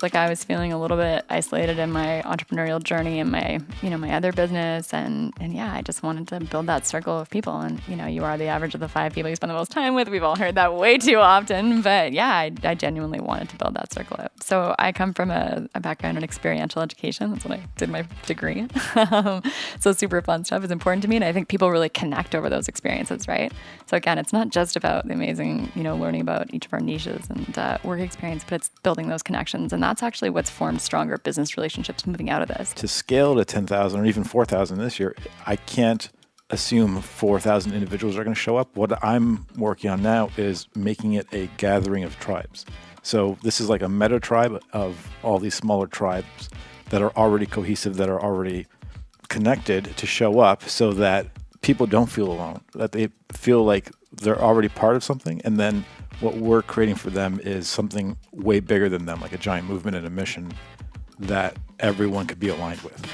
like I was feeling a little bit isolated in my entrepreneurial journey and my, my other business. And yeah, I just wanted to build that circle of people. And, you are the average of the 5 people you spend the most time with. We've all heard that way too often. But yeah, I genuinely wanted to build that circle up. So I come from a background in experiential education. That's what I did my degree. So super fun stuff is important to me. And I think people really connect over those experiences, right? So again, it's not just about the amazing, learning about each of our niches and work experience, but it's building those connections. And that's actually what's formed stronger business relationships moving out of this. To scale to 10,000 or even 4,000 this year, I can't assume 4,000 individuals are going to show up. What I'm working on now is making it a gathering of tribes. So this is like a meta tribe of all these smaller tribes that are already cohesive, that are already connected to show up so that people don't feel alone, that they feel like they're already part of something. And then what we're creating for them is something way bigger than them, like a giant movement and a mission that everyone could be aligned with.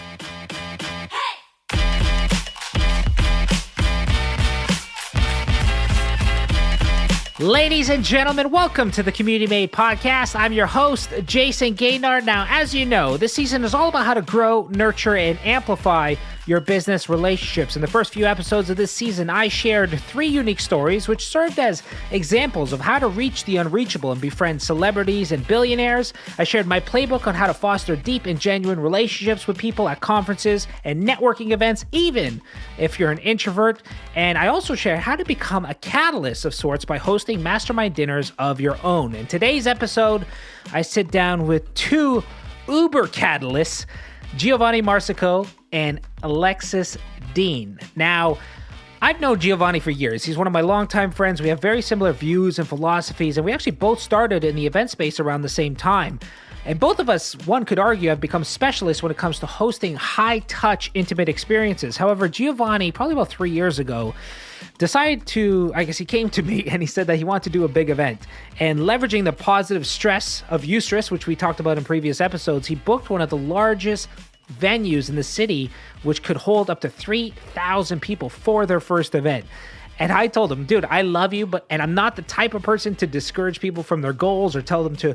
Ladies and gentlemen, welcome to the Community Made Podcast. I'm your host, Jason Gaynard. Now, as you know, this season is all about how to grow, nurture, and amplify your business relationships. In the first few episodes of this season, I shared 3 unique stories which served as examples of how to reach the unreachable and befriend celebrities and billionaires. I shared my playbook on how to foster deep and genuine relationships with people at conferences and networking events, even if you're an introvert. And I also shared how to become a catalyst of sorts by hosting mastermind dinners of your own. In today's episode, I sit down with 2 uber catalysts, Giovanni Marsico and Alexis Dean. Now, I've known Giovanni for years. He's one of my longtime friends. We have very similar views and philosophies, and we actually both started in the event space around the same time. And both of us, one could argue, have become specialists when it comes to hosting high-touch, intimate experiences. However, Giovanni, probably about 3 years ago, decided to, he came to me and he said that he wanted to do a big event. And leveraging the positive stress of eustress, which we talked about in previous episodes, he booked one of the largest venues in the city, which could hold up to 3,000 people for their first event. And I told him, dude, I love you, and I'm not the type of person to discourage people from their goals or tell them to,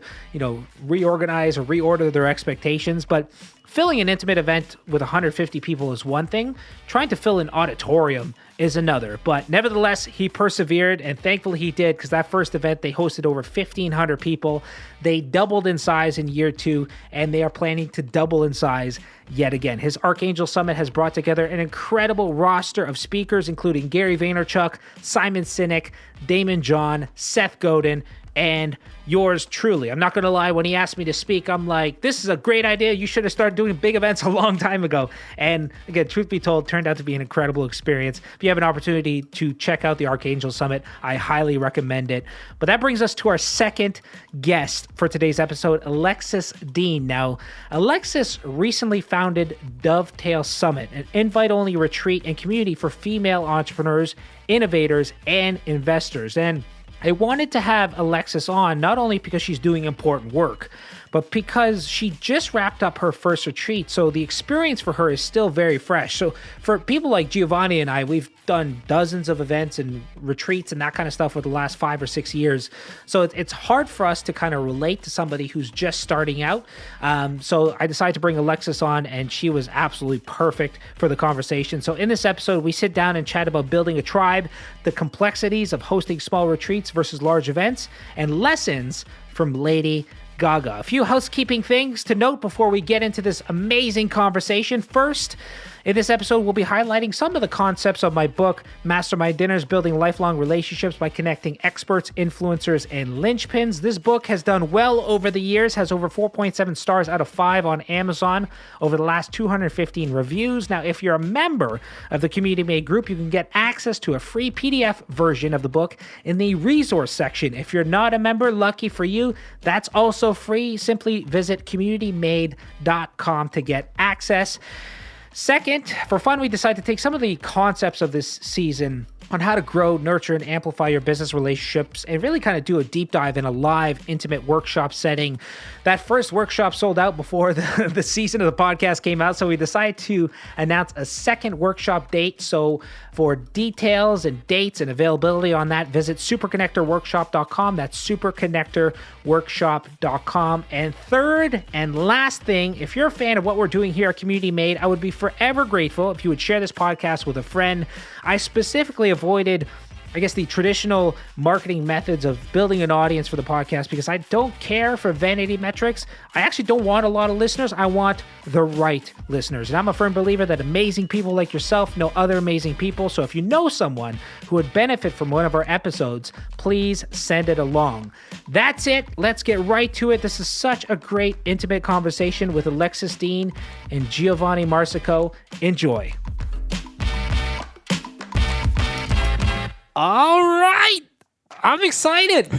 reorganize or reorder their expectations. But filling an intimate event with 150 people is one thing. Trying to fill an auditorium is another. But nevertheless, he persevered, and thankfully he did, because that first event, they hosted over 1,500 people. They doubled in size in year 2, and they are planning to double in size yet again. His Archangel Summit has brought together an incredible roster of speakers, including Gary Vaynerchuk, Simon Sinek, Damon John, Seth Godin, and yours truly. I'm not going to lie, when he asked me to speak, I'm like, this is a great idea. You should have started doing big events a long time ago. And again, truth be told, turned out to be an incredible experience. If you have an opportunity to check out the Archangel Summit, I highly recommend it. But that brings us to our second guest for today's episode, Alexis Dean. Now, Alexis recently founded Dovetail Summit, an invite-only retreat and community for female entrepreneurs, innovators, and investors. And I wanted to have Alexis on not only because she's doing important work, but because she just wrapped up her first retreat. So the experience for her is still very fresh. So for people like Giovanni and I, we've done dozens of events and retreats and that kind of stuff for the last 5 or 6 years. So it's hard for us to kind of relate to somebody who's just starting out. So I decided to bring Alexis on, and she was absolutely perfect for the conversation. So in this episode, we sit down and chat about building a tribe, the complexities of hosting small retreats versus large events, and lessons from Lady Gaga. A few housekeeping things to note before we get into this amazing conversation. First, in this episode, we'll be highlighting some of the concepts of my book, Mastermind Dinners, Building Lifelong Relationships by Connecting Experts, Influencers, and Linchpins. This book has done well over the years, has over 4.7 stars out of 5 on Amazon over the last 215 reviews. Now, if you're a member of the Community Made group, you can get access to a free PDF version of the book in the resource section. If you're not a member, lucky for you, that's also free. Simply visit communitymade.com to get access. Second, for fun, we decided to take some of the concepts of this season on how to grow, nurture, and amplify your business relationships, and really kind of do a deep dive in a live, intimate workshop setting. That first workshop sold out before the season of the podcast came out, so we decided to announce a second workshop date. So for details and dates and availability on that, visit superconnectorworkshop.com. That's superconnectorworkshop.com. And third and last thing, if you're a fan of what we're doing here at Community Made, I would be forever grateful if you would share this podcast with a friend. I specifically avoided, I guess, the traditional marketing methods of building an audience for the podcast because I don't care for vanity metrics. I actually don't want a lot of listeners. I want the right listeners. And I'm a firm believer that amazing people like yourself know other amazing people. So if you know someone who would benefit from one of our episodes, please send it along. That's it. Let's get right to it. This is such a great, intimate conversation with Alexis Dean and Giovanni Marsico. Enjoy. All right. I'm excited.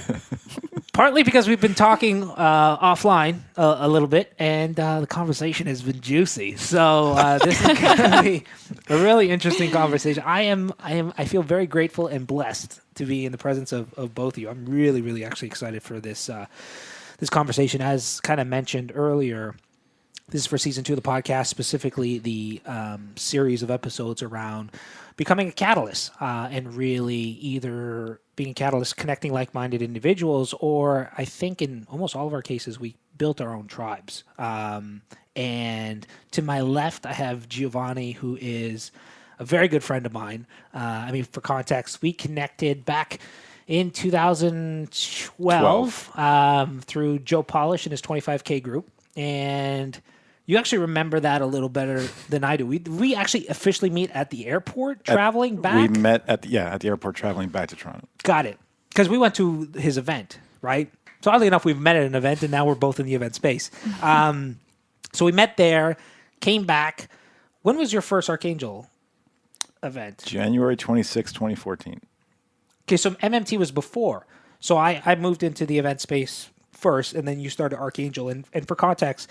Partly because we've been talking offline a little bit, and the conversation has been juicy. So this is going to be a really interesting conversation. I feel very grateful and blessed to be in the presence of both of you. I'm really, really actually excited for this conversation. As kind of mentioned earlier, this is for season 2 of the podcast, specifically the series of episodes around becoming a catalyst and really either being a catalyst, connecting like-minded individuals, or I think in almost all of our cases, we built our own tribes. And to my left, I have Giovanni, who is a very good friend of mine. I mean, for context, we connected back in 2012 through Joe Polish and his 25K group. And you actually remember that a little better than I do. We actually officially meet at the airport traveling back? We met at the airport traveling back to Toronto. Got it. Because we went to his event, right? So oddly enough, we've met at an event, and now we're both in the event space. So we met there, came back. When was your first Archangel event? January 26, 2014. Okay, so MMT was before. So I moved into the event space first, and then you started Archangel. And for context,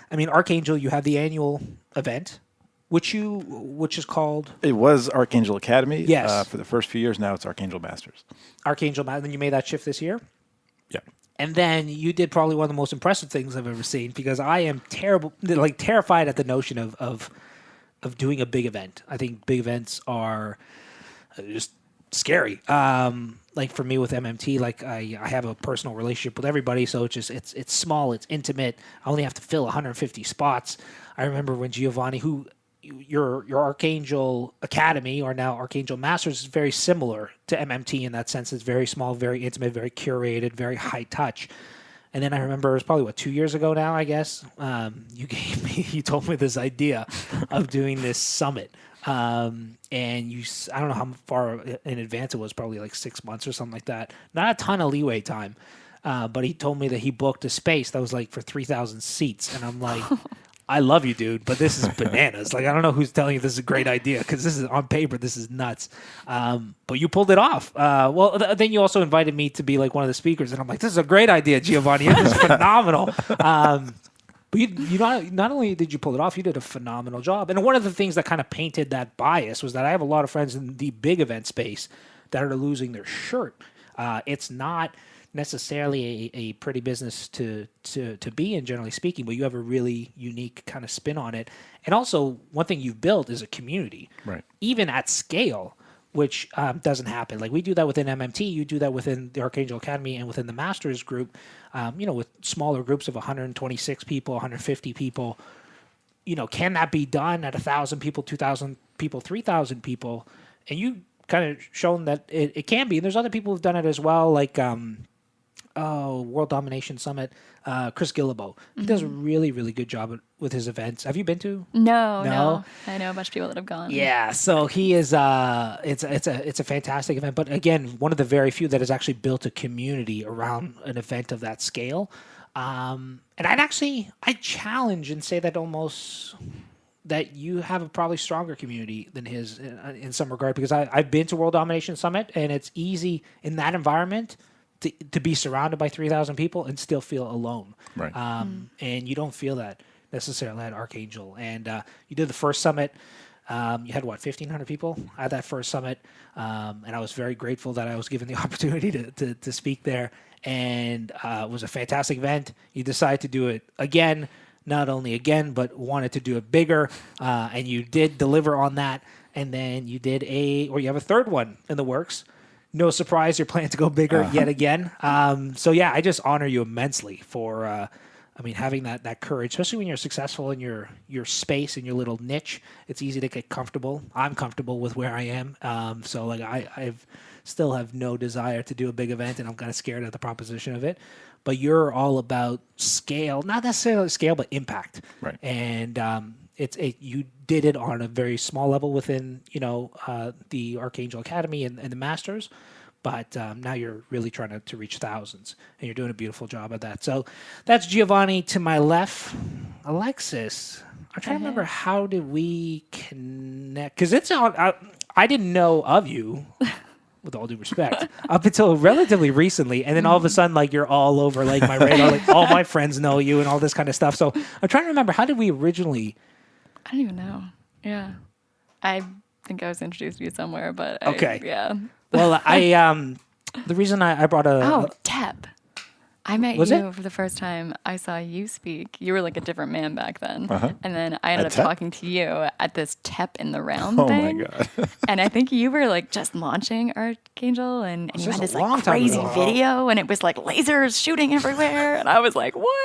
I mean, Archangel, you have the annual event, which is called... It was Archangel Academy. Yes. For the first few years. Now it's Archangel Masters. Archangel Masters. Then you made that shift this year? Yeah. And then you did probably one of the most impressive things I've ever seen, because I am terrified at the notion of doing a big event. I think big events are just scary. Like for me with MMT, like I have a personal relationship with everybody, so it's small, it's intimate. I only have to fill 150 spots. I remember when Giovanni, who your Archangel Academy, or now Archangel Masters, is very similar to MMT in that sense. It's very small, very intimate, very curated, very high touch. And then I remember it was probably 2 years ago now, I guess. You told me this idea of doing this summit. And I don't know how far in advance it was, probably like 6 months or something like that. Not a ton of leeway time. But he told me that he booked a space that was like for 3,000 seats. And I'm like, I love you, dude, but this is bananas. Like, I don't know who's telling you this is a great idea, because this is on paper, this is nuts. But you pulled it off. Then you also invited me to be like one of the speakers. And I'm like, this is a great idea, Giovanni. This is phenomenal. But you not only did you pull it off, you did a phenomenal job. And one of the things that kind of painted that bias was that I have a lot of friends in the big event space that are losing their shirt. It's not necessarily a pretty business to be in, generally speaking, but you have a really unique kind of spin on it. And also, one thing you've built is a community, right? Even at scale, which doesn't happen. Like, we do that within MMT, you do that within the Archangel Academy and within the Masters group, with smaller groups of 126 people, 150 people. Can that be done at 1,000 people, 2,000 people, 3,000 people? And you kind of shown that it can be. And there's other people who've done it as well, like World Domination Summit, Chris Gillibo. He does a really, really good job with his events. Have you been to? No. I know a bunch of people that have gone. Yeah, so he is. It's a fantastic event, but again, one of the very few that has actually built a community around an event of that scale. And I challenge and say that you have a probably stronger community than his in some regard, because I've been to World Domination Summit, and it's easy in that environment to be surrounded by 3,000 people and still feel alone. Right. And you don't feel that necessarily at Archangel. And you did the first summit You had, 1,500 people at that first summit. And I was very grateful that I was given the opportunity to speak there. And it was a fantastic event. You decided to do it again, not only again, but wanted to do it bigger. And you did deliver on that. And then you you have a third one in the works. No surprise, you're planning to go bigger yet again. So yeah, I just honor you immensely for, having that courage, especially when you're successful in your space, in your little niche. It's easy to get comfortable. I'm comfortable with where I am. So like I've still have no desire to do a big event, and I'm kind of scared at the proposition of it. But you're all about scale, not necessarily scale, but impact. Right. And you did it on a very small level within the Archangel Academy and the Masters, but now you're really trying to reach thousands, and you're doing a beautiful job at that. So that's Giovanni to my left. Alexis, I'm trying to remember, how did we connect? Because I didn't know of you. With all due respect, up until relatively recently, and then all of a sudden, like, you're all over like my radar, like all my friends know you and all this kind of stuff. So I'm trying to remember, how did we originally? I don't even know. Yeah, I think I was introduced to you somewhere, but okay, yeah. Well, the reason I brought TEP. I met you for the first time. I saw you speak. You were like a different man back then. And then I ended up talking to you at this TEP in the Round thing. Oh, my God. And I think you were like just launching Archangel, and you had this like crazy ago. video, and it was like lasers shooting everywhere. And I was like, what?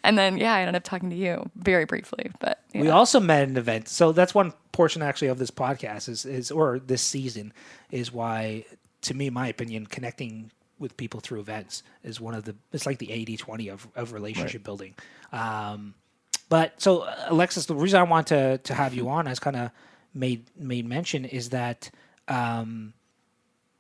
And then, I ended up talking to you very briefly. But we also met at an event. So that's one portion actually of this podcast or this season is why, to me, my opinion, connecting with people through events is it's like the 80-20 of relationship building. But so Alexis, the reason I want to have you on, as kind of made mention, is that,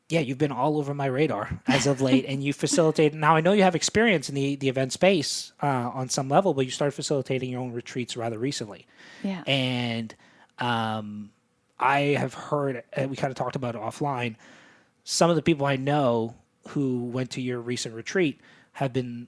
you've been all over my radar as of late, and you facilitate. Now I know you have experience in the event space on some level, but you started facilitating your own retreats rather recently. Yeah. And I have heard, we kind of talked about it offline, some of the people I know who went to your recent retreat have been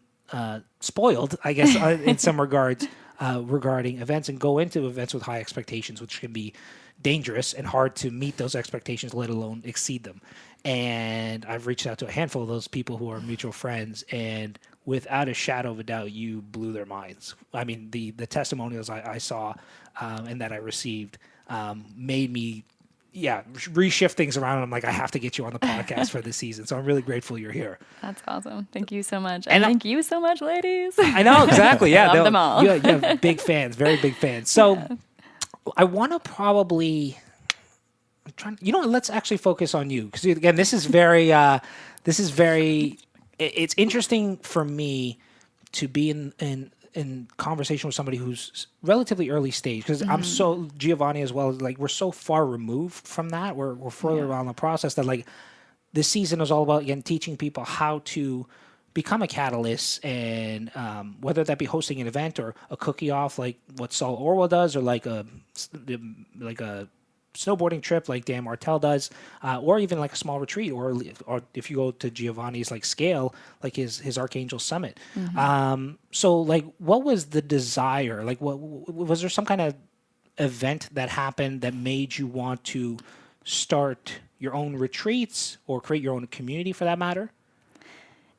spoiled, I guess, in some regards, regarding events, and go into events with high expectations, which can be dangerous and hard to meet those expectations, let alone exceed them. And I've reached out to a handful of those people who are mutual friends, and without a shadow of a doubt, you blew their minds. I mean, the testimonials I saw and that I received made me reshift things around. And I'm like, I have to get you on the podcast for this season. So I'm really grateful you're here. That's awesome. Thank you so much. And thank you so much, ladies. I know, exactly. Yeah. Love them all. You have big fans, very big fans. So I want to probably, let's actually focus on you. Because again, this is very, it's interesting for me to be in conversation with somebody who's relatively early stage, because I'm so Giovanni as well. Like, we're so far removed from that. We're further along the process that, like, this season is all about, again, teaching people how to become a catalyst, and whether that be hosting an event or a cookie off like what Saul Orwell does, or like a snowboarding trip like Dan Martell does, or even like a small retreat, or if you go to Giovanni's like scale, like his Archangel Summit. So like, what was the desire? Like, what was there some kind of event that happened that made you want to start your own retreats or create your own community, for that matter?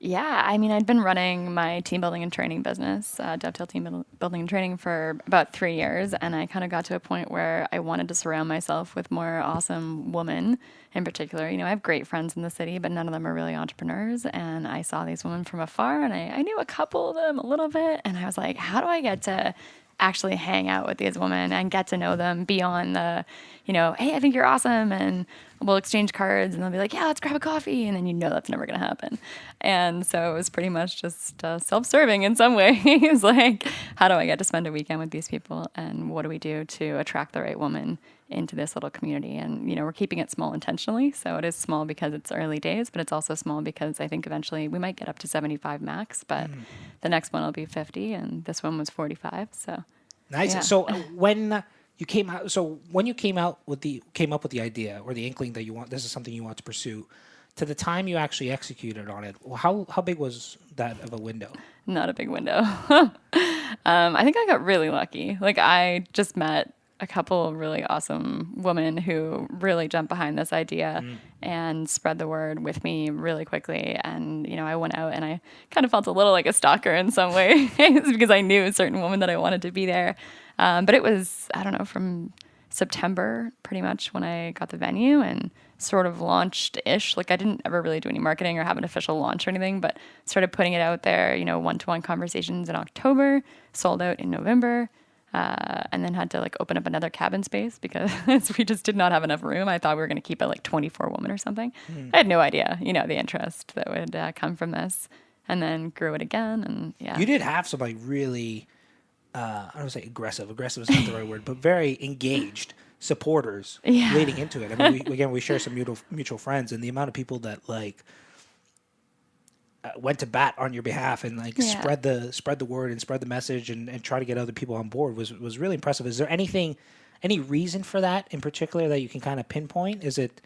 Yeah, I mean, I'd been running my team building and training business, Dovetail Team Building and Training, for about 3 years. And I kind of got to a point where I wanted to surround myself with more awesome women in particular. I have great friends in the city, but none of them are really entrepreneurs. And I saw these women from afar, and I knew a couple of them a little bit. And I was like, how do I get to actually hang out with these women and get to know them beyond the, hey, I think you're awesome, and we'll exchange cards, and they'll be like, yeah, let's grab a coffee, and then that's never going to happen. And so it was pretty much just self-serving in some ways. Like, how do I get to spend a weekend with these people, and what do we do to attract the right woman into this little community? And we're keeping it small intentionally, so it is small because it's early days, but it's also small because I think eventually we might get up to 75 max, but the next one will be 50, and this one was 45. So nice. Yeah. So when you came up with the idea or the inkling that this is something you want to pursue, to the time you actually executed on it, how big was that of a window? Not a big window. I think I got really lucky. Like, I just met a couple of really awesome women who really jumped behind this idea and spread the word with me really quickly. And, I went out and I kind of felt a little like a stalker in some ways because I knew a certain woman that I wanted to be there. But it was, I don't know, from September pretty much when I got the venue and sort of launched-ish. Like I didn't ever really do any marketing or have an official launch or anything, but started putting it out there, one-to-one conversations in October, sold out in November, and then had to like open up another cabin space because we just did not have enough room. I thought we were going to keep it like 24 women or something. I had no idea, the interest that would come from this, and then grew it again. And yeah, you did have some like really, I don't want to say aggressive is not the right word, but very engaged supporters leading into it. I mean, we share some mutual friends, and the amount of people that like went to bat on your behalf and like spread the word and spread the message and try to get other people on board was really impressive. Is there any reason for that in particular that you can kind of pinpoint? Is it?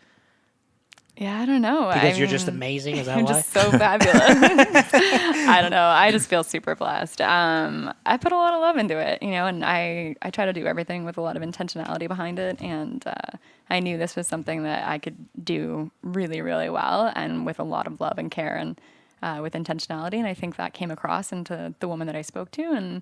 Yeah, I don't know. Because you're just amazing. Is that I'm why? Just so fabulous. I don't know. I just feel super blessed. I put a lot of love into it, and I try to do everything with a lot of intentionality behind it. And I knew this was something that I could do really, really well and with a lot of love and care and with intentionality. And I think that came across into the woman that I spoke to, and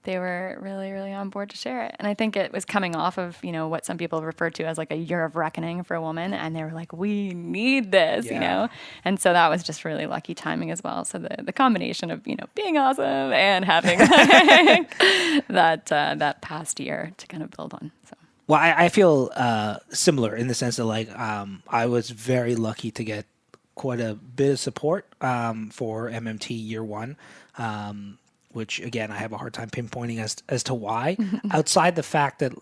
they were really, really on board to share it. And I think it was coming off of, what some people refer to as like a year of reckoning for a woman. And they were like, we need this, And so that was just really lucky timing as well. So the combination of, being awesome and having that past year to kind of build on. So. Well, I feel similar in the sense that like I was very lucky to get quite a bit of support for MMT year one. Which again, I have a hard time pinpointing as to why. Outside the fact that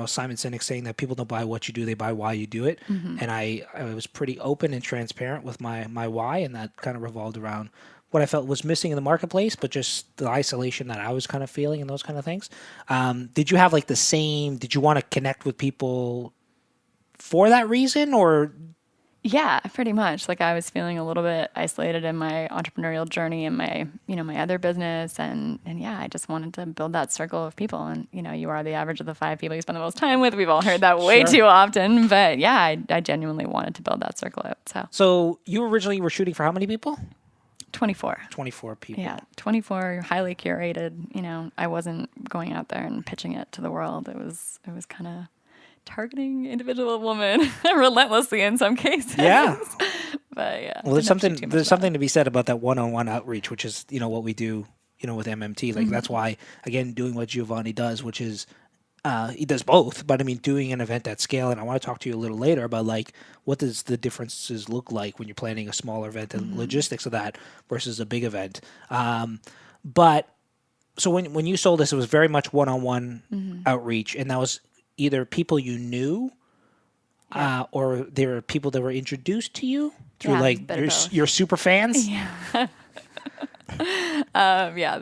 Simon Sinek saying that people don't buy what you do, they buy why you do it, and I was pretty open and transparent with my why, and that kind of revolved around what I felt was missing in the marketplace, but just the isolation that I was kind of feeling and those kind of things. Did you have like the same? Did you want to connect with people for that reason, or? Yeah, pretty much. Like I was feeling a little bit isolated in my entrepreneurial journey and my, my other business. And yeah, I just wanted to build that circle of people. And, you are the average of the 5 people you spend the most time with. We've all heard that way too often. But yeah, I genuinely wanted to build that circle out. So you originally were shooting for how many people? 24. 24 people. Yeah, 24, highly curated. I wasn't going out there and pitching it to the world. It was kind of targeting individual women relentlessly in some cases. Yeah. But yeah. Well, there's something to be said about that one-on-one outreach, which is, what we do, with MMT. Like that's why, again, doing what Giovanni does, which is he does both, but I mean, doing an event at scale. And I want to talk to you a little later about like, what does the differences look like when you're planning a smaller event and logistics of that versus a big event. But so when you sold this, it was very much one-on-one outreach, and that was either people you knew, or there were people that were introduced to you through like your super fans. Yeah.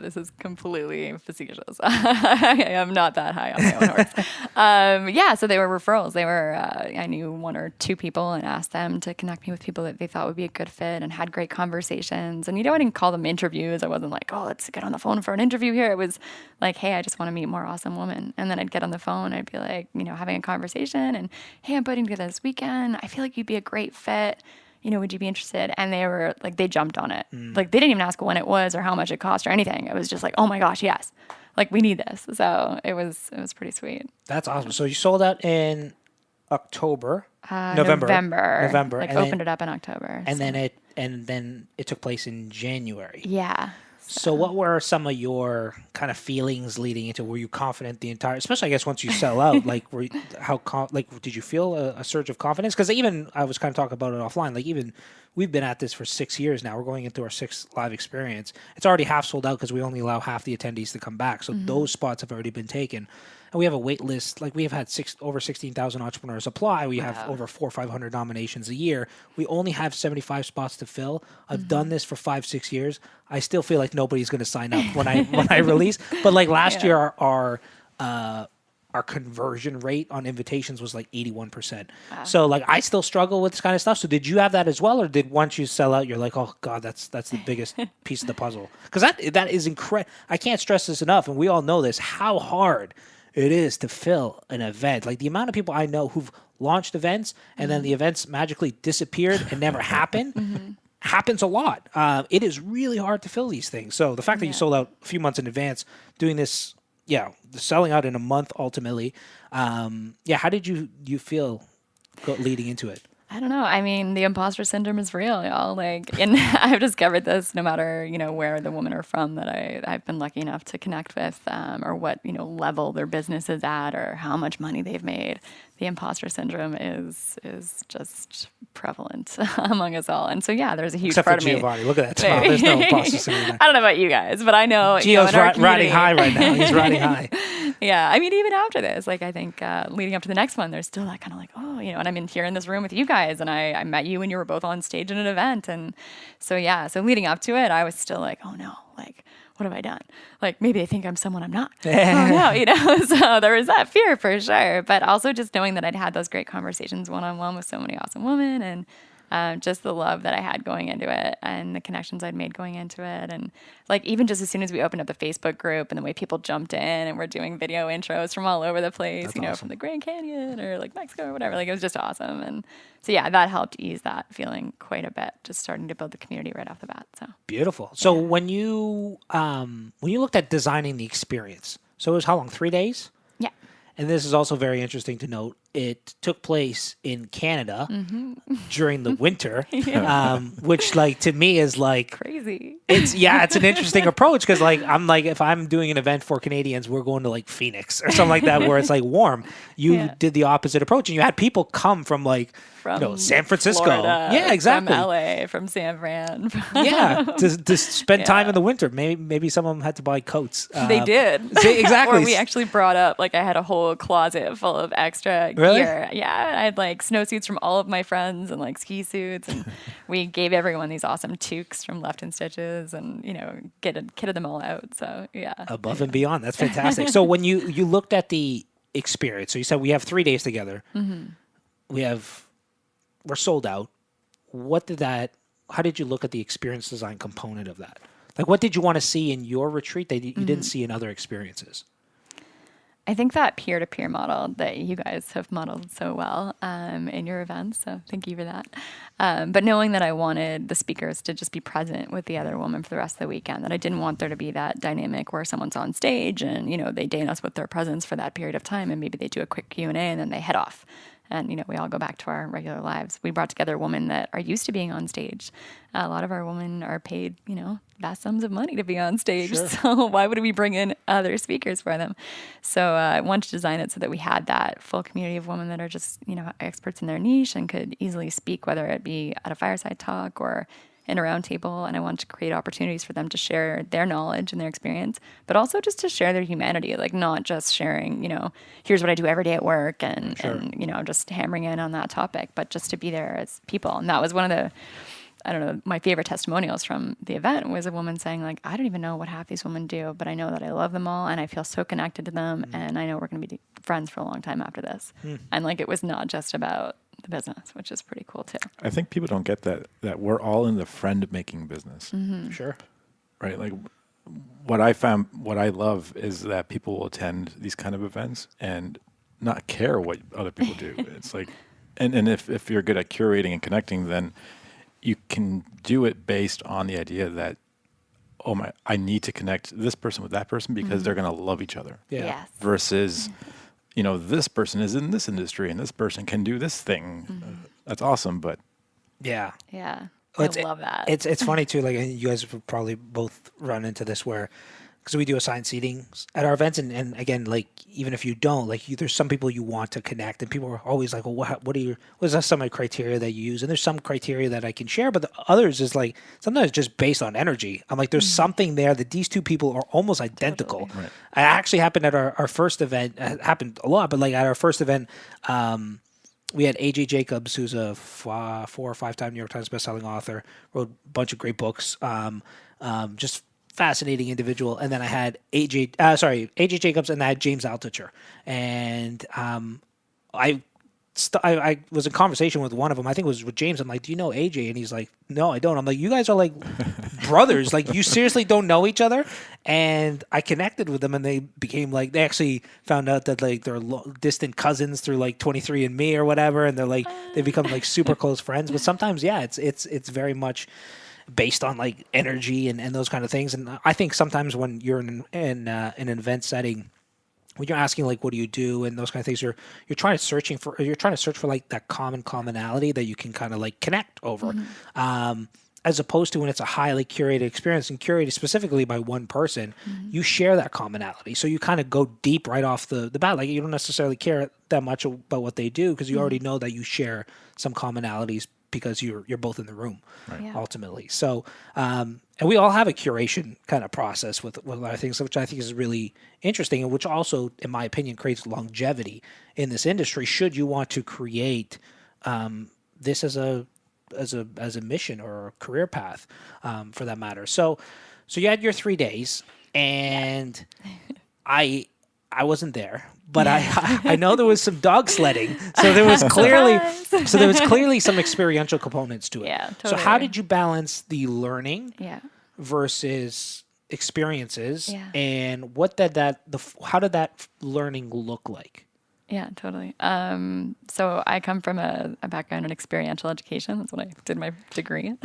This is completely facetious. I am not that high on my own horse. So they were referrals. They were, I knew 1 or 2 people and asked them to connect me with people that they thought would be a good fit and had great conversations. And, I didn't call them interviews. I wasn't like, oh, let's get on the phone for an interview here. It was like, hey, I just want to meet more awesome women. And then I'd get on the phone. I'd be like, having a conversation and, hey, I'm putting together this weekend. I feel like you'd be a great fit. Would you be interested? And they were like, they jumped on it. Like they didn't even ask when it was or how much it cost or anything. It was just like, oh my gosh, yes. Like we need this. So it was pretty sweet. That's awesome. So you sold out in October, November. Like opened it up in October. And then it took place in January. Yeah. So what were some of your kind of feelings leading into? Were you confident the entire, especially I guess once you sell out, like did you feel a surge of confidence? Because even I was kind of talking about it offline. Like even we've been at this for 6 years now. We're going into our 6th live experience. It's already half sold out because we only allow half the attendees to come back. So those spots have already been taken. And we have a wait list. Like we have had over 16,000 entrepreneurs apply. We have over 400 or 500 nominations a year. We only have 75 spots to fill. I've done this for 5-6 years. I still feel like nobody's going to sign up when I release. But like last year, our conversion rate on invitations was like 81%. Wow. So like I still struggle with this kind of stuff. So did you have that as well, or did once you sell out, you're like, oh God, that's the biggest piece of the puzzle? Because that is incredible. I can't stress this enough, and we all know this. How hard it is to fill an event. Like the amount of people I know who've launched events and then the events magically disappeared and never happened happens a lot. It is really hard to fill these things. So the fact that you sold out a few months in advance, doing this, selling out in a month ultimately. How did you feel leading into it? I don't know. I mean, the imposter syndrome is real, y'all. Like, and I've discovered this no matter, where the women are from that I've been lucky enough to connect with, or what, level their business is at or how much money they've made. The imposter syndrome is just prevalent among us all. And so, there's a huge Except part for of me. Giovanni. Look at that smile. There's no imposter syndrome. I don't know about you guys, but I know, Gio's in our riding high right now. He's riding high. Yeah, I mean, even after this, like I think leading up to the next one, there's still that kind of like, and I'm in here in this room with you guys, and I met you when you were both on stage in an event, and so leading up to it, I was still like, oh no, like what have I done? Like maybe they think I'm someone I'm not. Oh no, so there was that fear for sure, but also just knowing that I'd had those great conversations one-on-one with so many awesome women, and just the love that I had going into it and the connections I'd made going into it. And like, even just as soon as we opened up the Facebook group and the way people jumped in and we're doing video intros from all over the place, That's awesome. from the Grand Canyon or like Mexico or whatever, like it was just awesome. And so, that helped ease that feeling quite a bit, just starting to build the community right off the bat. So beautiful. So when you looked at designing the experience, so it was how long, 3 days? Yeah. And this is also very interesting to note. It took place in Canada during the winter, which, like, to me is like crazy. It's an interesting approach because, like, I'm like, if I'm doing an event for Canadians, we're going to like Phoenix or something like that where it's like warm. You did the opposite approach, and you had people come from like San Francisco, Florida, exactly, from LA, from San Fran, to spend time in the winter. Maybe some of them had to buy coats. They did exactly. Or we actually brought up like I had a whole closet full of extra gear. Yeah, I had like snowsuits from all of my friends and like ski suits, and we gave everyone these awesome toques from Left and Stitches, and kitted them all out. So above and beyond. That's fantastic. So when you looked at the experience, so you said we have 3 days together. We're sold out. How did you look at the experience design component of that? Like, what did you want to see in your retreat that you didn't see in other experiences? I think that peer-to-peer model that you guys have modeled so well in your events, so thank you for that. But knowing that I wanted the speakers to just be present with the other woman for the rest of the weekend, that I didn't want there to be that dynamic where someone's on stage and, they deign us with their presence for that period of time, and maybe they do a quick Q&A and then they head off. And, we all go back to our regular lives. We brought together women that are used to being on stage. A lot of our women are paid, vast sums of money to be on stage. Sure. So why would we bring in other speakers for them? So I wanted to design it so that we had that full community of women that are just, experts in their niche and could easily speak, whether it be at a fireside talk or in a round table. And I wanted to create opportunities for them to share their knowledge and their experience, but also just to share their humanity, like not just sharing, here's what I do every day at work and just hammering in on that topic, but just to be there as people. And that was one of the, my favorite testimonials from the event was a woman saying like, I don't even know what half these women do, but I know that I love them all and I feel so connected to them. And I know we're going to be friends for a long time after this. And like, it was not just about the business, which is pretty cool too. I think people don't get that we're all in the friend-making business. Sure. Right? Like what I love is that people will attend these kind of events and not care what other people do. It's like, and if you're good at curating and connecting, then you can do it based on the idea that, I need to connect this person with that person because they're going to love each other. Yeah. Yes. Versus, this person is in this industry and this person can do this thing. That's awesome, but Yeah. Well, I love that. It's funny too. Like, you guys have probably both run into this where, because we do assigned seating at our events, and again, like, even if you don't, like, there's some people you want to connect, and people are always like, well, what are some of the criteria that you use? And there's some criteria that I can share, but the others is like sometimes just based on energy. I'm like, there's something there that these two people are almost identical. Totally. Right. It actually happened at our first event. It happened a lot, but like at our first event, we had AJ Jacobs, who's a 4 or 5 time New York Times bestselling author, wrote a bunch of great books. Just fascinating individual. And then I had AJ Jacobs, and I had James Altucher. And I I was in conversation with one of them. I think it was with James. I'm like, do you know AJ? And he's like, no, I don't. I'm like, you guys are like brothers. Like, you seriously don't know each other? And I connected with them, and they became like, they actually found out that like they're distant cousins through like 23andMe or whatever. And they're like, they become like super close friends. But sometimes, yeah, it's very much based on like energy and those kind of things. And I think sometimes when you're in an event setting, when you're asking like what do you do and those kind of things, you're trying to search for like that commonality that you can kind of like connect over, as opposed to when it's a highly curated experience and curated specifically by one person, you share that commonality. So you kind of go deep right off the bat. Like you don't necessarily care that much about what they do because you already know that you share some commonalities because you're both in the room, ultimately. So, and we all have a curation kind of process with a lot of things, which I think is really interesting, and which also, in my opinion, creates longevity in this industry. Should you want to create this as a mission or a career path, for that matter. So you had your 3 days, and I wasn't there, but I know there was some dog sledding. So there was clearly some experiential components to it. Yeah, totally. So how did you balance the learning versus experiences, and how did that learning look like? Yeah, totally. So I come from a background in experiential education. That's what I did my degree.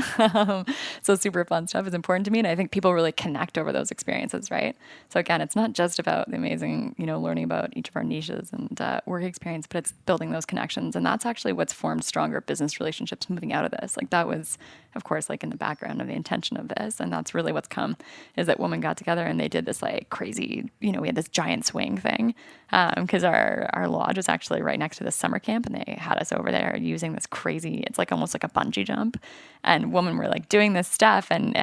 So super fun stuff is important to me. And I think people really connect over those experiences, right? So again, it's not just about the amazing, learning about each of our niches and work experience, but it's building those connections. And that's actually what's formed stronger business relationships moving out of this. Like that was, of course, like in the background of the intention of this. And that's really what's come is that women got together and they did this like crazy, we had this giant swing thing because our lodge was actually right next to the summer camp, and they had us over there using this crazy, it's like almost like a bungee jump, and women were like doing this stuff and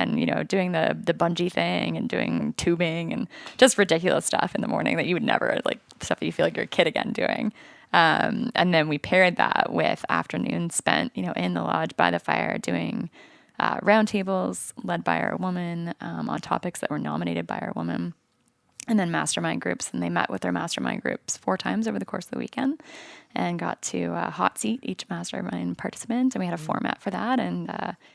doing the bungee thing and doing tubing and just ridiculous stuff in the morning that you would never, like stuff that you feel like you're a kid again doing. And then we paired that with afternoons spent, in the lodge by the fire doing roundtables led by our woman on topics that were nominated by our woman. And then mastermind groups, and they met with their mastermind groups 4 times over the course of the weekend and got to hot seat each mastermind participant. And we had a format for that, and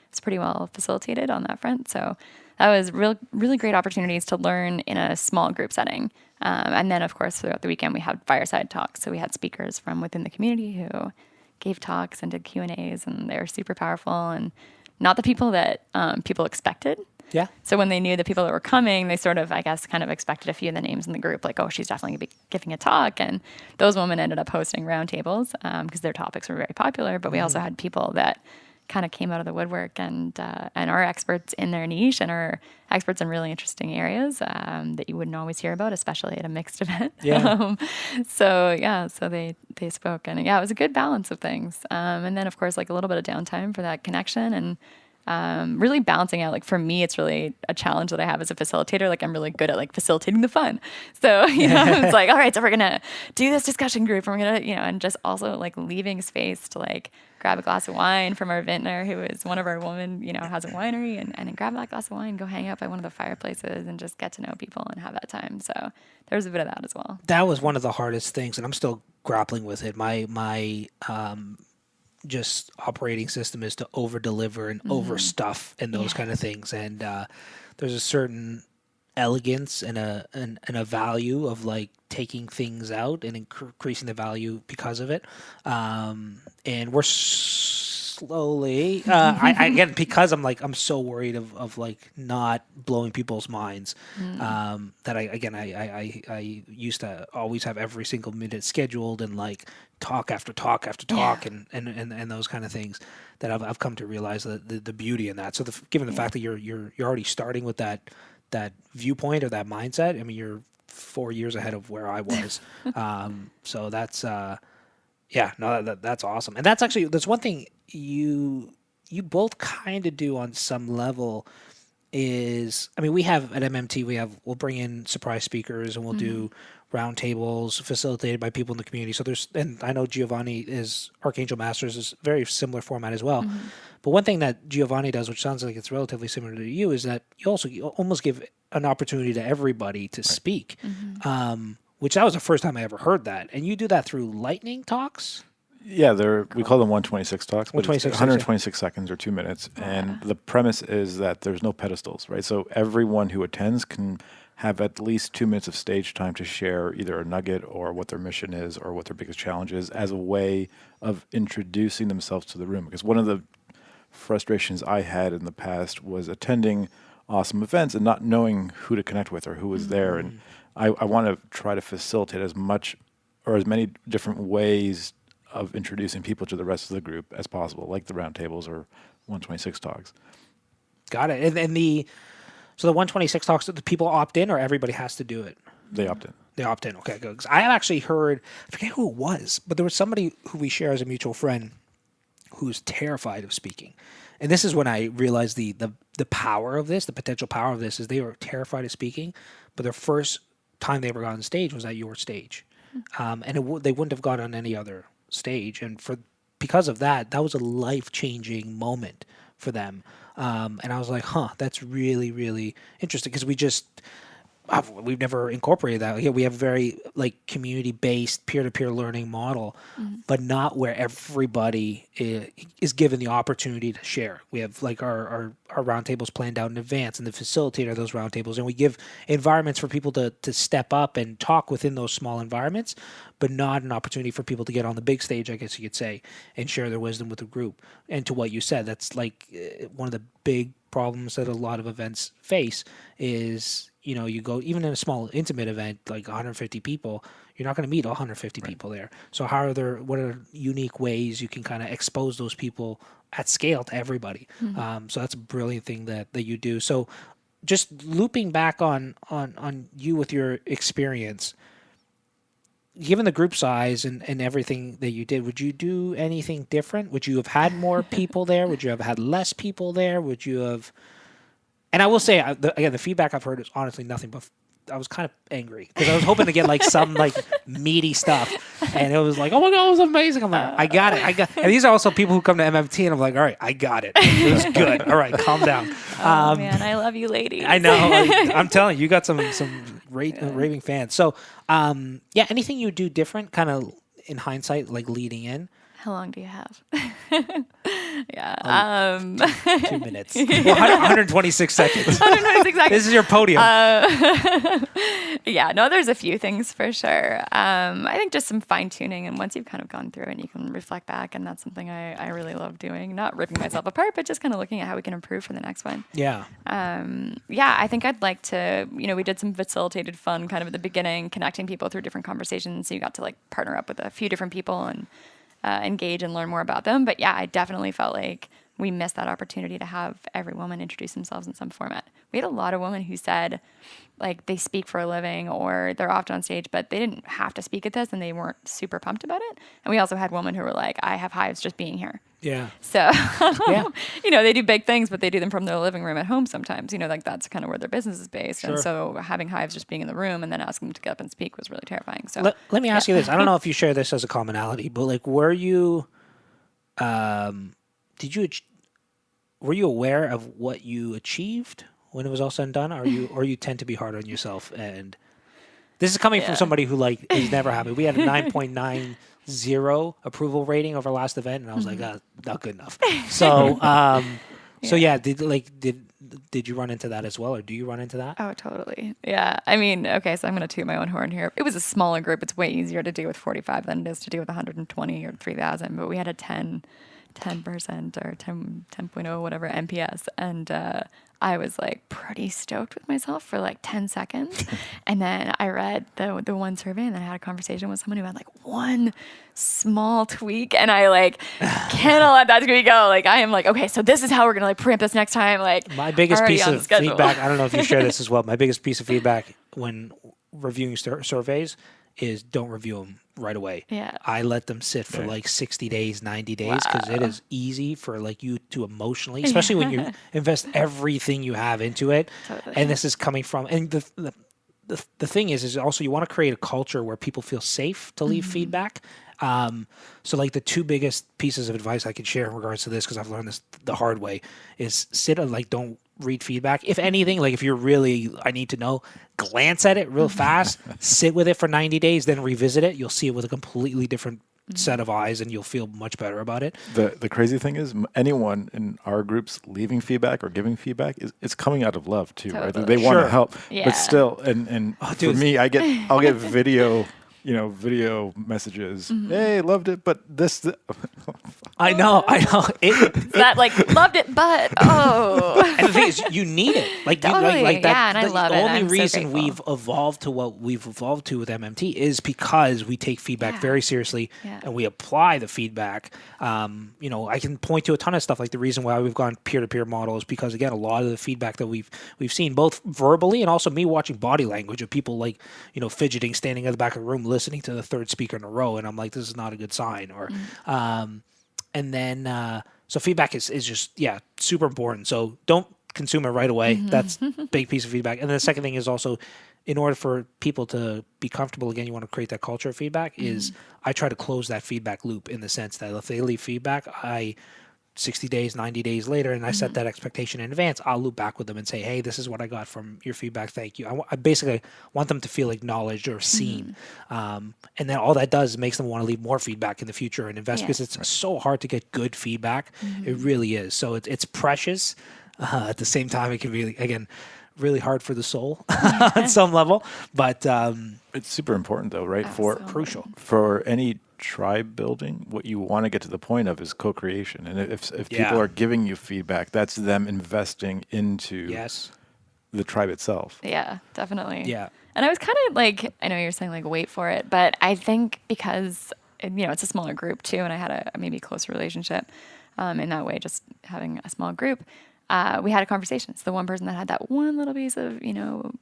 it's pretty well facilitated on that front. So that was really great opportunities to learn in a small group setting. And then, of course, throughout the weekend, we had fireside talks. So we had speakers from within the community who gave talks and did Q&As, and they were super powerful and not the people that people expected. Yeah. So when they knew the people that were coming, they sort of, I guess, kind of expected a few of the names in the group, like, oh, she's definitely going to be giving a talk. And those women ended up hosting roundtables because their topics were very popular. But we also had people that kind of came out of the woodwork and are experts in their niche and are experts in really interesting areas that you wouldn't always hear about, especially at a mixed event. Yeah. So they spoke. And it was a good balance of things. And then, of course, like a little bit of downtime for that connection and really balancing out. Like for me, it's really a challenge that I have as a facilitator. Like I'm really good at like facilitating the fun. So, it's like, all right, so we're going to do this discussion group and we're going to, and just also like leaving space to like grab a glass of wine from our vintner who is one of our women, has a winery and then grab that glass of wine, go hang out by one of the fireplaces and just get to know people and have that time. So there's a bit of that as well. That was one of the hardest things, and I'm still grappling with it. My just operating system is to over deliver and overstuff and those kind of things. And there's a certain elegance and a value of like taking things out and increasing the value because of it. And we're slowly, again, because I'm so worried of like not blowing people's minds, that I used to always have every single minute scheduled and like talk after talk after talk and those kind of things that I've come to realize the beauty in that. So given the fact that you're already starting with that viewpoint or that mindset, I mean, you're 4 years ahead of where I was. So that's, that's awesome. And that's one thing you both kind of do on some level is, I mean, we have at MMT, we'll bring in surprise speakers and we'll do roundtables facilitated by people in the community. So and I know Giovanni is Archangel Masters is very similar format as well. But one thing that Giovanni does, which sounds like it's relatively similar to you, is that you almost give an opportunity to everybody to speak, which that was the first time I ever heard that. And you do that through lightning talks? Yeah, we call them 126 talks, but it's 126, 126 seconds or 2 minutes. And the premise is that there's no pedestals, right? So everyone who attends can have at least 2 minutes of stage time to share either a nugget or what their mission is or what their biggest challenge is as a way of introducing themselves to the room. Because one of the frustrations I had in the past was attending awesome events and not knowing who to connect with or who was there. And I want to try to facilitate as much or as many different ways of introducing people to the rest of the group as possible, like the roundtables or 126 talks. Got it. And so the 126 talks, the people opt in or everybody has to do it? They opt in. They opt in. Okay, good. 'Cause I have actually heard, I forget who it was, but there was somebody who we share as a mutual friend who's terrified of speaking. And this is when I realized the power of this, the potential power of this, is they were terrified of speaking, but their first time they ever got on stage was at your stage. And they wouldn't have got on any other stage. And because of that was a life-changing moment for them. And I was like, that's really, really interesting because we've never incorporated that. Yeah, we have a very community-based peer-to-peer learning model, but not where everybody is given the opportunity to share. We have our roundtables planned out in advance and the facilitator of those roundtables, and we give environments for people to step up and talk within those small environments, but not an opportunity for people to get on the big stage, I guess you could say, and share their wisdom with the group. And to what you said, that's one of the big problems that a lot of events face is, you go even in a small intimate event, like 150 people, you're not going to meet 150 people there. So what are unique ways you can kind of expose those people at scale to everybody? So that's a brilliant thing that you do. So just looping back on you with your experience, given the group size and everything that you did, would you do anything different? Would you have had more people there? Would you have had less people there? Would you have... And I will say, again, the feedback I've heard is honestly nothing but I was kind of angry because I was hoping to get some meaty stuff, and it was like, oh my god, it was amazing. I'm like, I got it. And these are also people who come to MMT, and I'm like, all right, I got it. It was good. All right, calm down. Oh man, I love you, ladies. I know. I'm telling you, you got some raving fans. So, anything you do different, kind of in hindsight, leading in. How long do you have? Yeah. 2 minutes. Well, 126 seconds. 126 seconds. This is your podium. There's a few things for sure. I think just some fine tuning, and once you've kind of gone through it and you can reflect back, and that's something I really love doing. Not ripping myself apart, but just kind of looking at how we can improve for the next one. Yeah. I think I'd like to, we did some facilitated fun kind of at the beginning, connecting people through different conversations. So you got to partner up with a few different people and engage and learn more about them. But I definitely felt like we missed that opportunity to have every woman introduce themselves in some format. We had a lot of women who said they speak for a living or they're often on stage, but they didn't have to speak at this and they weren't super pumped about it. And we also had women who were like, I have hives just being here. Yeah. So, they do big things, but they do them from their living room at home sometimes. That's kind of where their business is based. Sure. And so having hives just being in the room and then asking them to get up and speak was really terrifying. So let me ask you this. I don't know if you share this as a commonality, but were you, were you aware of what you achieved when it was all said and done? Or you tend to be hard on yourself? And this is coming from somebody who is never happy. We had a 9.90 approval rating over last event, and I was like, not good enough. So, did you run into that as well, or do you run into that? Oh, totally. Yeah. I mean, okay, so I'm going to toot my own horn here. It was a smaller group. It's way easier to do with 45 than it is to do with 120 or 3,000, but we had a 10% or 10.0, whatever, NPS. And I was pretty stoked with myself for 10 seconds. And then I read the one survey and then I had a conversation with someone who had one small tweak. And I cannot let that tweak go. I am okay, so this is how we're going to preempt this next time. My biggest piece of feedback, I don't know if you share this as well. My biggest piece of feedback when reviewing surveys is don't review them right away. Yeah. I let them sit for 60 days, 90 days, because it is easy for you to emotionally, especially when you invest everything you have into it. Totally. And this is coming from, and the thing is also you want to create a culture where people feel safe to leave feedback. So the two biggest pieces of advice I can share in regards to this, because I've learned this the hard way, is sit and don't read feedback. If anything, if you're really, I need to know, glance at it real fast, sit with it for 90 days, then revisit it. You'll see it with a completely different set of eyes, and you'll feel much better about it. The crazy thing is, anyone in our groups leaving feedback or giving feedback it's coming out of love too, right? Totally. They want to help, Yeah. but still, and for me, I'll get video messages. Hey, loved it, but this. I know. That loved it, but And the thing is, you need it. Totally. Like that. Yeah, and I love it. The only I'm so reason grateful. we've evolved to what we've evolved to with MMT is because we take feedback very seriously and we apply the feedback. I can point to a ton of stuff. Like the reason why we've gone peer-to-peer model is because, again, a lot of the feedback that we've seen, both verbally and also me watching body language of people fidgeting, standing at the back of the room, listening to the third speaker in a row, and I'm like, this is not a good sign. Or, and then so feedback is just super important. So don't consume it right away. That's a big piece of feedback. And then the second thing is also, in order for people to be comfortable, again, you want to create that culture of feedback. Is I try to close that feedback loop in the sense that if they leave feedback, 60 days, 90 days later, and I set that expectation in advance, I'll loop back with them and say, hey, this is what I got from your feedback. Thank you. I basically want them to feel acknowledged or seen. And then all that does is makes them want to leave more feedback in the future and invest because it's so hard to get good feedback. It really is. So it's precious. At the same time, it can be, again, really hard for the soul on some level. But it's super important though, right? Crucial. For any tribe building, what you want to get to the point of is co-creation. And if people are giving you feedback, that's them investing into the tribe itself. Yeah, definitely. Yeah. And I was kind of I know you're saying wait for it, but I think because, it's a smaller group too, and I had a maybe closer relationship in that way, just having a small group. We had a conversation. So the one person that had that one little piece of, you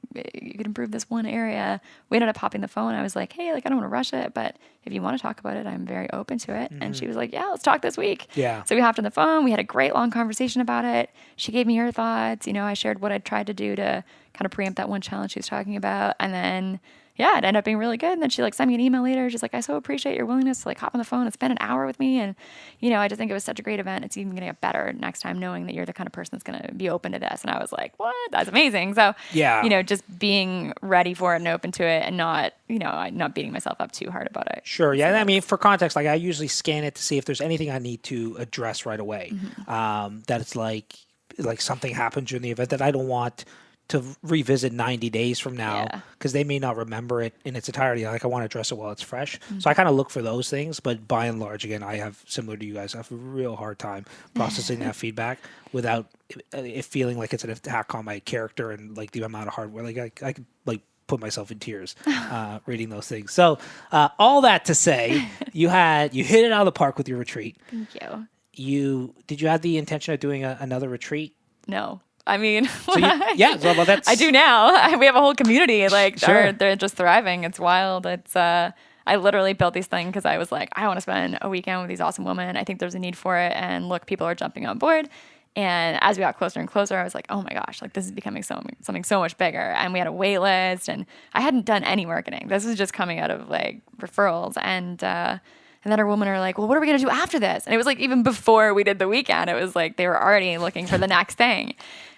could improve this one area, we ended up popping the phone. I was like, hey, I don't want to rush it, but if you want to talk about it, I'm very open to it. And she was like, yeah, let's talk this week. Yeah. So we hopped on the phone. We had a great long conversation about it. She gave me her thoughts. I shared what I'd tried to do to kind of preempt that one challenge she was talking about. And then, it ended up being really good. And then she sent me an email later. She's like, I so appreciate your willingness to hop on the phone and spend an hour with me. And, I just think it was such a great event. It's even going to get better next time knowing that you're the kind of person that's going to be open to this. And I was like, what? That's amazing. So, just being ready for it and open to it and not, not beating myself up too hard about it. Sure. Yeah. I mean, for context, I usually scan it to see if there's anything I need to address right away. That it's like something happened during the event that I don't want to revisit 90 days from now because they may not remember it in its entirety. I want to address it while it's fresh. So I kind of look for those things, but by and large, again, I have, similar to you guys, I have a real hard time processing that feedback without it feeling like it's an attack on my character and the amount of hard work. I could put myself in tears reading those things. So all that to say, you hit it out of the park with your retreat. Thank you. Did you have the intention of doing another retreat? No. I mean, that's. I do now. We have a whole community. Sure. They're just thriving. It's wild. It's I literally built these things because I was like, I want to spend a weekend with these awesome women. I think there's a need for it. And look, people are jumping on board. And as we got closer and closer, I was like, oh my gosh, this is becoming something so much bigger. And we had a wait list, and I hadn't done any marketing. This was just coming out of referrals. And then our women are like, well, what are we going to do after this? And it was even before we did the weekend, it was they were already looking for the next thing.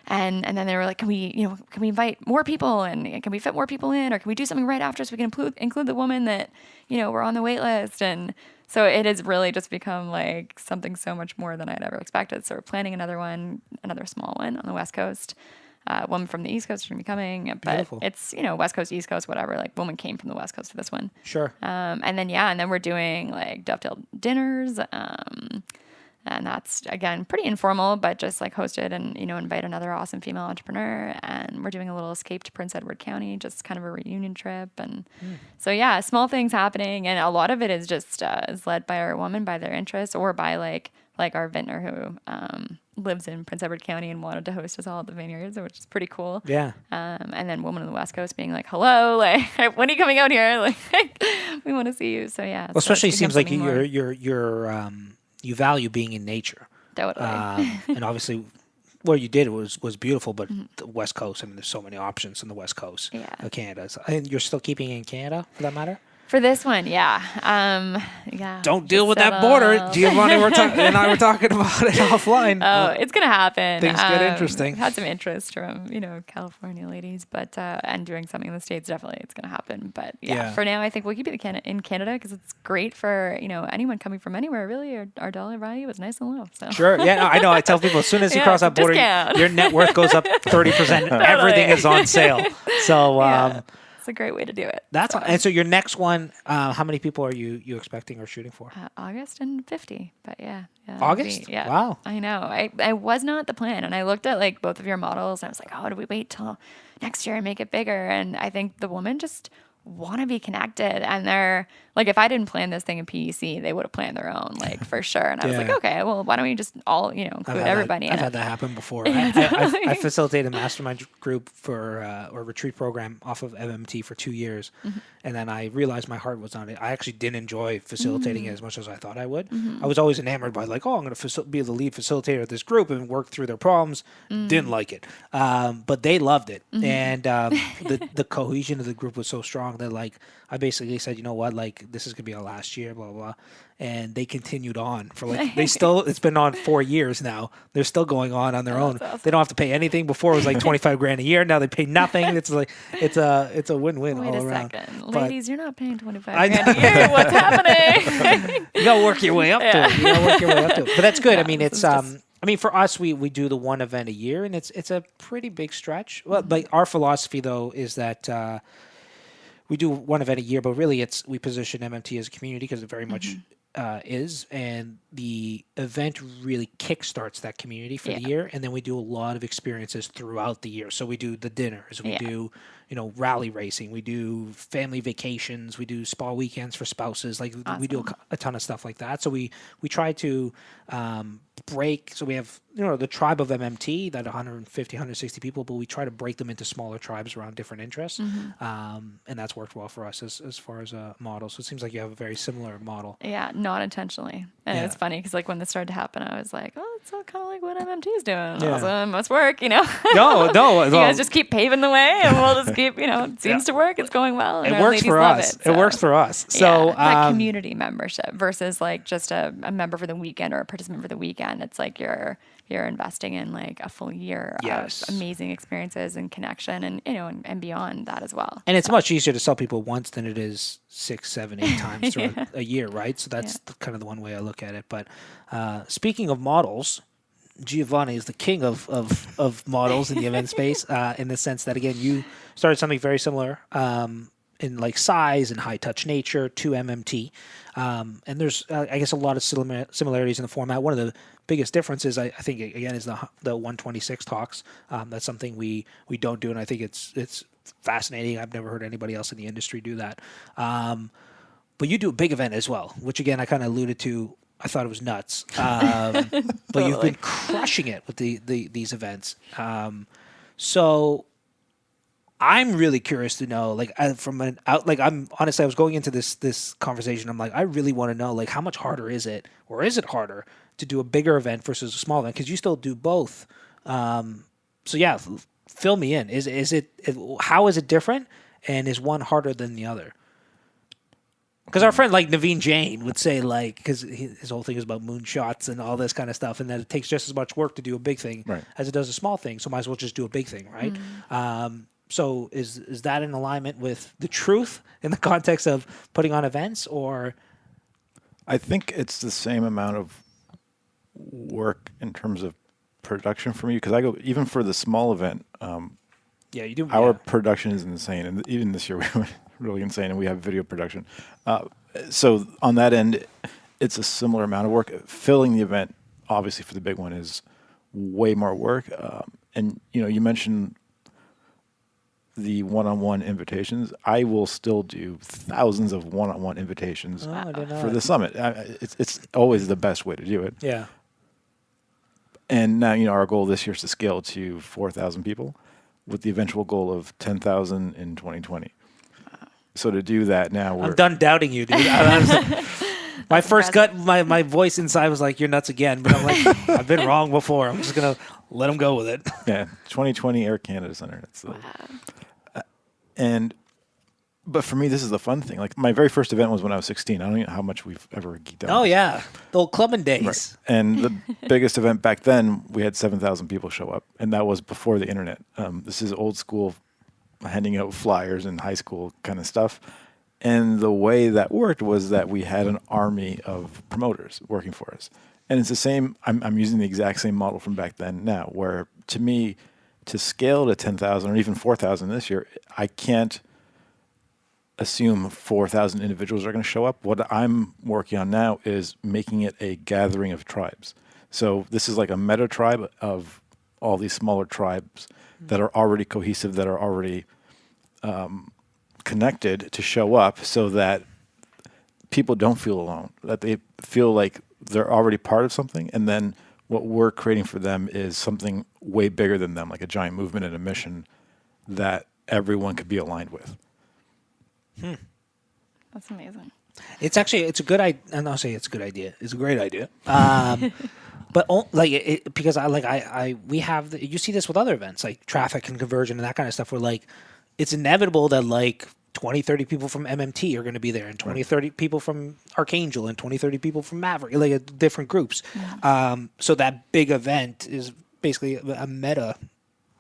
And then they were like, can we invite more people, and can we fit more people in, or can we do something right after so we can include the woman that, were on the wait list? And so it has really just become something so much more than I'd ever expected. So we're planning another small one on the West Coast. Woman from the East Coast is going to be coming, but Beautiful. It's, West Coast, East Coast, whatever. Woman came from the West Coast to this one. Sure. And then we're doing Dovetail dinners. And that's, again, pretty informal, but just hosted and, invite another awesome female entrepreneur. And we're doing a little escape to Prince Edward County, just kind of a reunion trip. And so, small things happening. And a lot of it is just is led by our woman, by their interests, or by our vintner who lives in Prince Edward County and wanted to host us all at the vineyards, which is pretty cool. Yeah. And then woman on the West Coast being hello, when are you coming out here? We want to see you. So, yeah. Well, especially it seems like you value being in nature. Totally. And obviously what you did was beautiful, but the West Coast, there's so many options on the West Coast of Canada. And you're still keeping it in Canada, for that matter? For this one, yeah. Yeah. Don't deal with that border. Giovanni and I were talking about it offline. Oh, it's going to happen. Things get interesting. I've had some interest from, California ladies, but, and doing something in the States, definitely it's going to happen. But for now, I think we'll keep it in Canada because it's great for, anyone coming from anywhere, really. Our dollar value is nice and low. So. Sure. Yeah, no, I know. I tell people as soon as you cross that border, your net worth goes up 30%. Everything is on sale. So, it's a great way to do it. And so your next one, how many people are you expecting or shooting for? August and 50, but yeah. August? Yeah. Wow. I know. I was not the plan, and I looked at like both of your models, and I was like, oh, do we wait till next year and make it bigger? And I think the women just want to be connected, and they're like, if I didn't plan this thing in PEC, they would have planned their own, like for sure. And I was like, okay, well, why don't we just all, include everybody? I've had that happen before. I facilitated a mastermind group for or retreat program off of MMT for 2 years, and then I realized my heart was on it. I actually didn't enjoy facilitating it as much as I thought I would. I was always enamored by like, oh, I'm going to be the lead facilitator of this group and work through their problems. Didn't like it, but they loved it, and the cohesion of the group was so strong that like I basically said, you know what, like this is gonna be our last year, blah blah blah, and they continued on for like it's been on 4 years now. They're still going on their own. Awesome. They don't have to pay anything. Before it was like $25,000 a year. Now they pay nothing. It's like it's a win-win all around. Wait a second, ladies, you're not paying $25,000 a year. What's happening? You gotta work your way up to it. You gotta work your way up to it. But that's good. I mean, it's I mean, for us, we do the one event a year, and it's a pretty big stretch. Well, like our philosophy though is that. We do one event a year, but really we position MMT as a community because it very much is. And the event really kickstarts that community for the year. And then we do a lot of experiences throughout the year. So we do the dinners, we do, rally racing, we do family vacations, we do spa weekends for spouses. Like we do a ton of stuff like that. So we try to break. So we have, the tribe of MMT, that 150, 160 people, but we try to break them into smaller tribes around different interests. And that's worked well for us as far as a model. So it seems like you have a very similar model. Yeah, not intentionally. And it's funny because like when this started to happen, I was like, oh, it's all kind of like what MMT is doing. Awesome, must work, No. You guys just keep paving the way and we'll just keep, it seems to work. It's going well. And it works for us. It works for us. So that community membership versus like just a member for the weekend or a participant for the weekend. It's like you're investing in like a full year of amazing experiences and connection and and beyond that as well. And it's much easier to sell people once than it is 6, 7, 8 times throughout a year, right? So that's kind of the one way I look at it. But speaking of models, Giovanni is the king of models in the event space in the sense that, again, you started something very similar in like size and high touch nature to MMT. And there's, I guess, a lot of similarities in the format. One of the biggest differences, I think, again, is the 126 talks. That's something we don't do, and I think it's fascinating. I've never heard anybody else in the industry do that. But you do a big event as well, which, again, I kind of alluded to. I thought it was nuts. But you've been crushing it with these events. So I'm really curious to know, like, I'm honestly, I was going into this conversation. I'm like, I really want to know, like, how much harder is it, or is it harder to do a bigger event versus a small event? Because you still do both. So yeah, fill me in. How is it different, and is one harder than the other? Because our friend like Naveen Jain would say, like, because his whole thing is about moonshots and all this kind of stuff, and that it takes just as much work to do a big thing as it does a small thing. So might as well just do a big thing, right? So is that in alignment with the truth in the context of putting on events, or? I think it's the same amount of work in terms of production for me, because I go even for the small event. You do. Our production is insane, and even this year we went really insane, and we have video production. So on that end, it's a similar amount of work. Filling the event, obviously, for the big one is way more work. And you mentioned the one-on-one invitations. I will still do thousands of one-on-one invitations for the summit. It's always the best way to do it. Yeah. And now, our goal this year is to scale to 4,000 people, with the eventual goal of 10,000 in 2020. So to do that now, I'm done doubting you, dude. My first gut, my voice inside was like, "You're nuts again." But I'm like, I've been wrong before. I'm just gonna let him go with it. Yeah, 2020 Air Canada Center. And But for me, this is the fun thing. Like my very first event was when I was 16. I don't even know how much we've ever geeked out. Oh yeah, the old clubbing days. Right. And the biggest event back then, we had 7,000 people show up, and that was before the internet. This is old school, handing out flyers in high school kind of stuff. And the way that worked was that we had an army of promoters working for us. And it's the same. I'm using the exact same model from back then now, where to me, to scale to 10,000 or even 4,000 this year, I can't assume 4,000 individuals are going to show up. What I'm working on now is making it a gathering of tribes. So this is like a meta tribe of all these smaller tribes that are already cohesive, that are already connected to show up, so that people don't feel alone, that they feel like they're already part of something. And then what we're creating for them is something way bigger than them, like a giant movement and a mission that everyone could be aligned with. That's amazing. It's a good idea. I'm not saying it's a good idea. It's a great idea. But because we have you see this with other events like traffic and conversion and that kind of stuff, where like it's inevitable that like 20, 30 people from MMT are going to be there, and 20, 30 people from Archangel, and 20, 30 people from Maverick, like different groups. Yeah. So that big event is basically a meta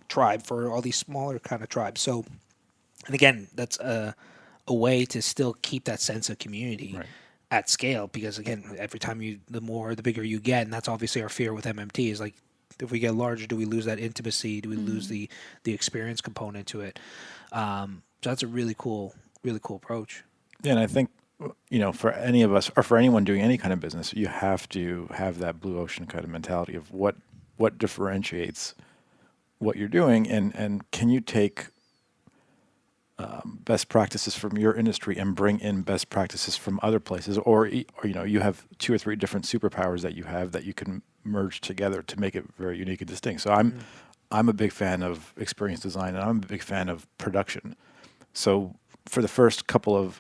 tribe for all these smaller kind of tribes. So, and again, that's a way to still keep that sense of community at scale, because again, every time the bigger you get, and that's obviously our fear with MMT, is like, if we get larger, do we lose that intimacy? Do we lose the experience component to it? So that's a really cool approach. Yeah, and I think, for any of us or for anyone doing any kind of business, you have to have that blue ocean kind of mentality of what differentiates what you're doing, and can you take best practices from your industry and bring in best practices from other places, or you have 2 or 3 different superpowers that you have that you can merge together to make it very unique and distinct. So I'm a big fan of experience design, and I'm a big fan of production. So for the first couple of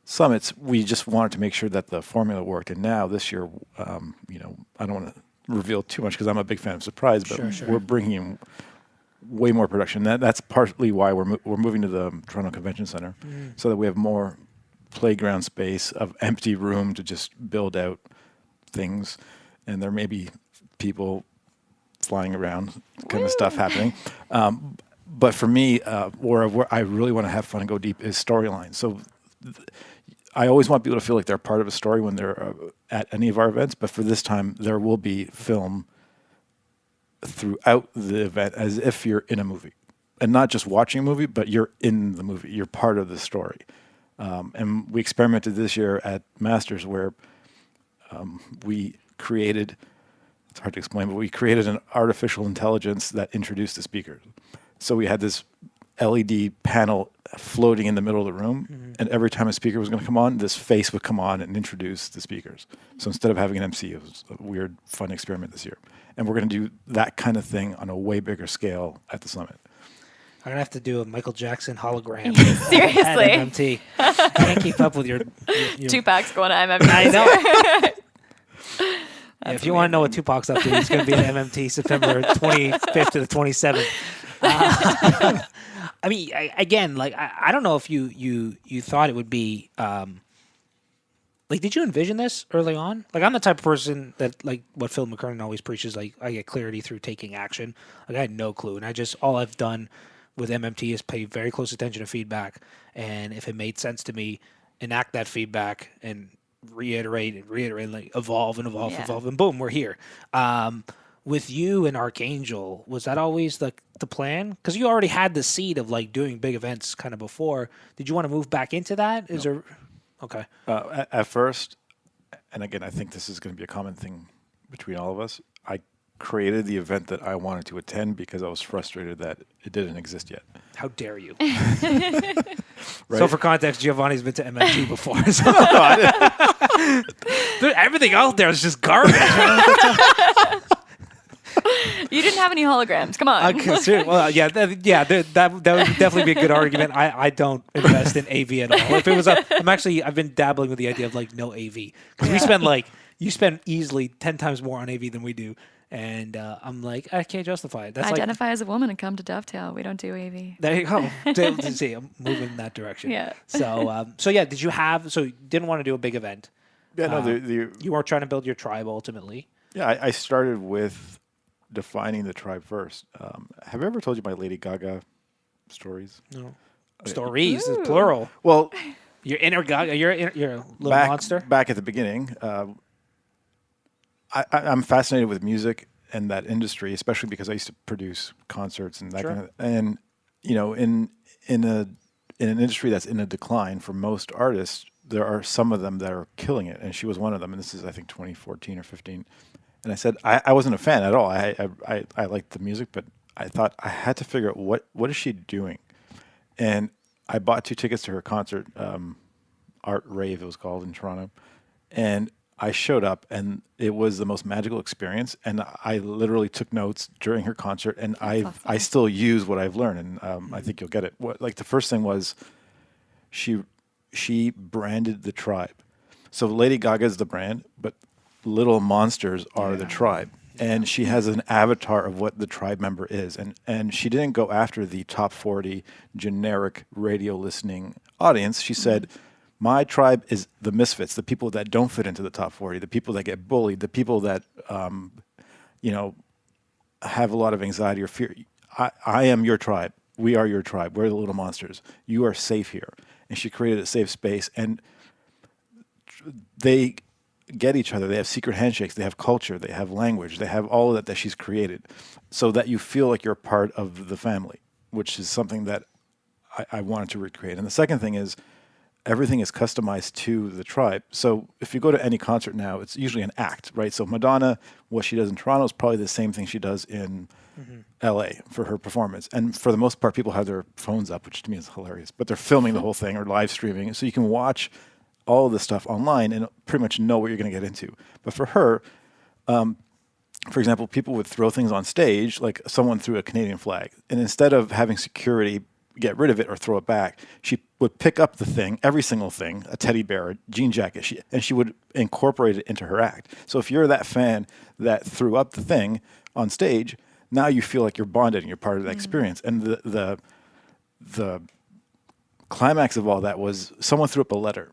summits, we just wanted to make sure that the formula worked. And now this year, I don't want to reveal too much because I'm a big fan of surprise, but we're bringing in way more production. That's partly why we're moving to the Toronto Convention Center, so that we have more playground space of empty room to just build out things, and there may be people flying around, kind of stuff happening. But for me, where I really want to have fun and go deep is storyline. So I always want people to feel like they're part of a story when they're at any of our events. But for this time, there will be film throughout the event as if you're in a movie, and not just watching a movie, but you're in the movie. You're part of the story. And we experimented this year at Masters where we created, it's hard to explain, but we created an artificial intelligence that introduced the speakers. So we had this LED panel floating in the middle of the room, and every time a speaker was going to come on, this face would come on and introduce the speakers. So instead of having an MC, it was a weird, fun experiment this year. And we're going to do that kind of thing on a way bigger scale at the summit. I'm going to have to do a Michael Jackson hologram. Seriously. At MMT. I can't keep up with your 2-packs going to MMT. I know. If you want to know what Tupac's up to, he's going to be at MMT September 25th to the 27th. I mean, I don't know if you thought it would be like, did you envision this early on? Like, I'm the type of person that, like, what Phil McKernan always preaches, like, I get clarity through taking action. Like, I had no clue, and all I've done with MMT is pay very close attention to feedback, and if it made sense to me, enact that feedback and reiterate, like, evolve, and boom, we're here. With you and Archangel, was that always the plan? Because you already had the seed of like doing big events kind of before. Did you want to move back into that? Is there? Okay. At first, and again, I think this is going to be a common thing between all of us, I created the event that I wanted to attend because I was frustrated that it didn't exist yet. How dare you? Right? So for context, Giovanni's been to MMT before. So. Dude, everything out there is just garbage. You didn't have any holograms. Come on. Well, that would definitely be a good argument. I don't invest in AV at all. If it was I've been dabbling with the idea of like no AV because you spend easily 10 times more on AV than we do, And I'm like, I can't justify it. That's Identify as a woman and come to Dovetail. We don't do AV. There you go. See, I'm moving in that direction. Yeah. So yeah, so you didn't want to do a big event. Yeah, no, You were trying to build your tribe ultimately. yeah, I started with defining the tribe first. Have I ever told you my Lady Gaga stories? No. Stories is Ooh. plural. Well, Your inner Gaga, you're a little monster. back at the beginning, I'm fascinated with music and that industry, especially because I used to produce concerts and that Sure. kind of. And you know, in an industry that's in a decline for most artists, there are some of them that are killing it, and she was one of them. And this is, I think, 2014 or 15. And I said I wasn't a fan at all. I liked the music, but I thought I had to figure out what is she doing. And I bought 2 tickets to her concert, Art Rave it was called, in Toronto, and I showed up, and it was the most magical experience. And I literally took notes during her concert, and I still use what I've learned, and I think you'll get it. Like the first thing was, she branded the tribe. So Lady Gaga is the brand, but Little Monsters are the tribe. And she has an avatar of what the tribe member is. And she didn't go after the top 40 generic radio listening audience. She said, my tribe is the misfits, the people that don't fit into the top 40, the people that get bullied, the people that, have a lot of anxiety or fear. I am your tribe. We are your tribe. We're the Little Monsters. You are safe here. And she created a safe space. And they get each other. They have secret handshakes. They have culture. They have language. They have all of that she's created, so that you feel like you're part of the family, which is something that I wanted to recreate. And the second thing is, everything is customized to the tribe. So if you go to any concert now, it's usually an act, right? So Madonna, what she does in Toronto is probably the same thing she does in LA for her performance. And for the most part, people have their phones up, which to me is hilarious, but they're filming the whole thing or live streaming. So you can watch all of this stuff online and pretty much know what you're going to get into. But for her, for example, people would throw things on stage, like someone threw a Canadian flag. And instead of having security get rid of it or throw it back, she would pick up the thing, every single thing, a teddy bear, a jean jacket, and she would incorporate it into her act. So if you're that fan that threw up the thing on stage, now you feel like you're bonded and you're part of that experience. And the climax of all that was someone threw up a letter,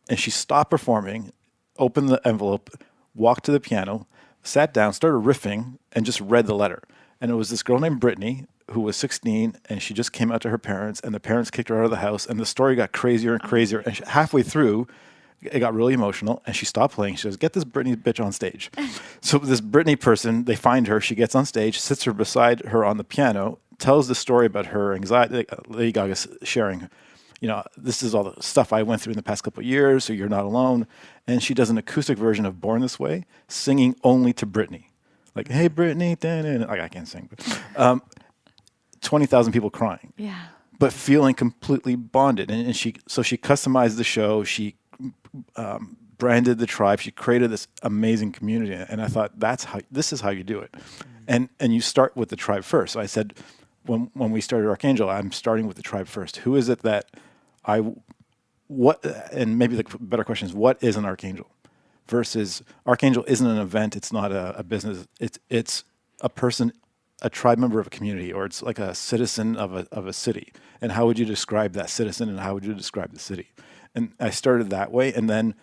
and she stopped performing, opened the envelope, walked to the piano, sat down, started riffing, and just read the letter. And it was this girl named Brittany who was 16, and she just came out to her parents, and the parents kicked her out of the house, and the story got crazier and crazier. And halfway through, it got really emotional, and she stopped playing. She says, "Get this Brittany bitch on stage." So this Brittany person, they find her, she gets on stage, sits her beside her on the piano, tells the story about her anxiety. Lady Gaga's sharing, this is all the stuff I went through in the past couple of years, so you're not alone. And she does an acoustic version of Born This Way, singing only to Brittany. Like, "Hey, Brittany," like I can't sing, but 20,000 people crying. Yeah. But feeling completely bonded. And she customized the show. She branded the tribe. She created this amazing community. And I thought, this is how you do it. And you start with the tribe first. So I said, when we started Archangel, I'm starting with the tribe first. Who is it that and maybe the better question is, what is an Archangel? Versus Archangel isn't an event. It's not a business. It's a person, a tribe member of a community, or it's like a citizen of a city. And how would you describe that citizen, and how would you describe the city? And I started that way, and then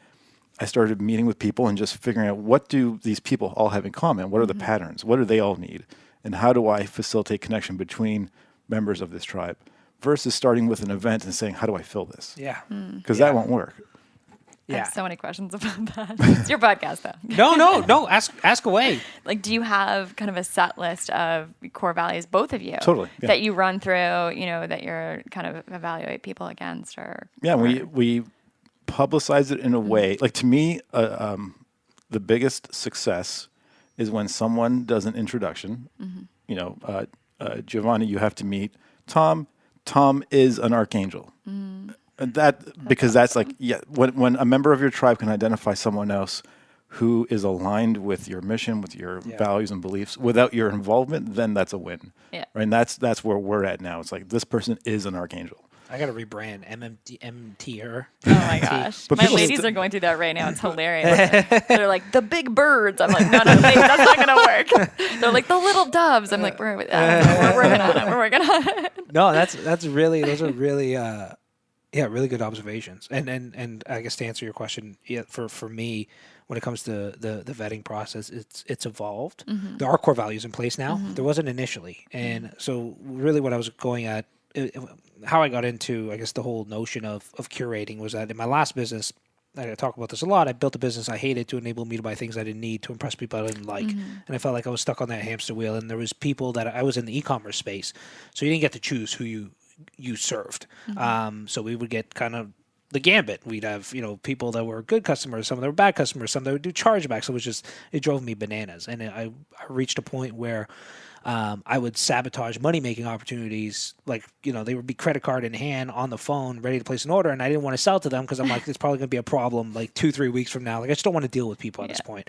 I started meeting with people and just figuring out, what do these people all have in common? What are the patterns? What do they all need? And how do I facilitate connection between members of this tribe? Versus starting with an event and saying, how do I fill this? Yeah. Because that won't work. I Yeah. have so many questions about that. It's your podcast, though. No. Ask away. Like, do you have kind of a set list of core values, both of you? Totally, yeah. That you run through, that you're kind of evaluate people against, or? Yeah, we publicize it in a way. Like, to me, the biggest success is when someone does an introduction. Giovanni, you have to meet Tom. Tom is an Archangel. And because that's like, when a member of your tribe can identify someone else who is aligned with your mission, with your values and beliefs, without your involvement, then that's a win. Yeah. Right? And that's where we're at now. It's like, this person is an Archangel. I gotta rebrand MMTer. Oh my gosh. But My people ladies are going through that right now. It's hilarious. They're like, the big birds. I'm like, no, ladies, that's not going to work. They're like, the little doves. I'm like, we're working on it. We're working on it. No, those are really really good observations. And I guess to answer your question, for me, when it comes to the vetting process, it's evolved. There are core values in place now. There wasn't initially. And so really what I was going at, how I got into, I guess, the whole notion of curating was that in my last business, I talk about this a lot, I built a business I hated to enable me to buy things I didn't need to impress people I didn't like. And I felt like I was stuck on that hamster wheel. And there was people that I was in the e-commerce space, so you didn't get to choose who you served. So we would get kind of the gambit. We'd have, people that were good customers, some that were bad customers, some that would do chargebacks. It drove me bananas. And I reached a point where I would sabotage money-making opportunities. Like, they would be credit card in hand on the phone, ready to place an order. And I didn't want to sell to them because I'm like, it's probably going to be a problem like 2-3 weeks from now. Like, I just don't want to deal with people at this point.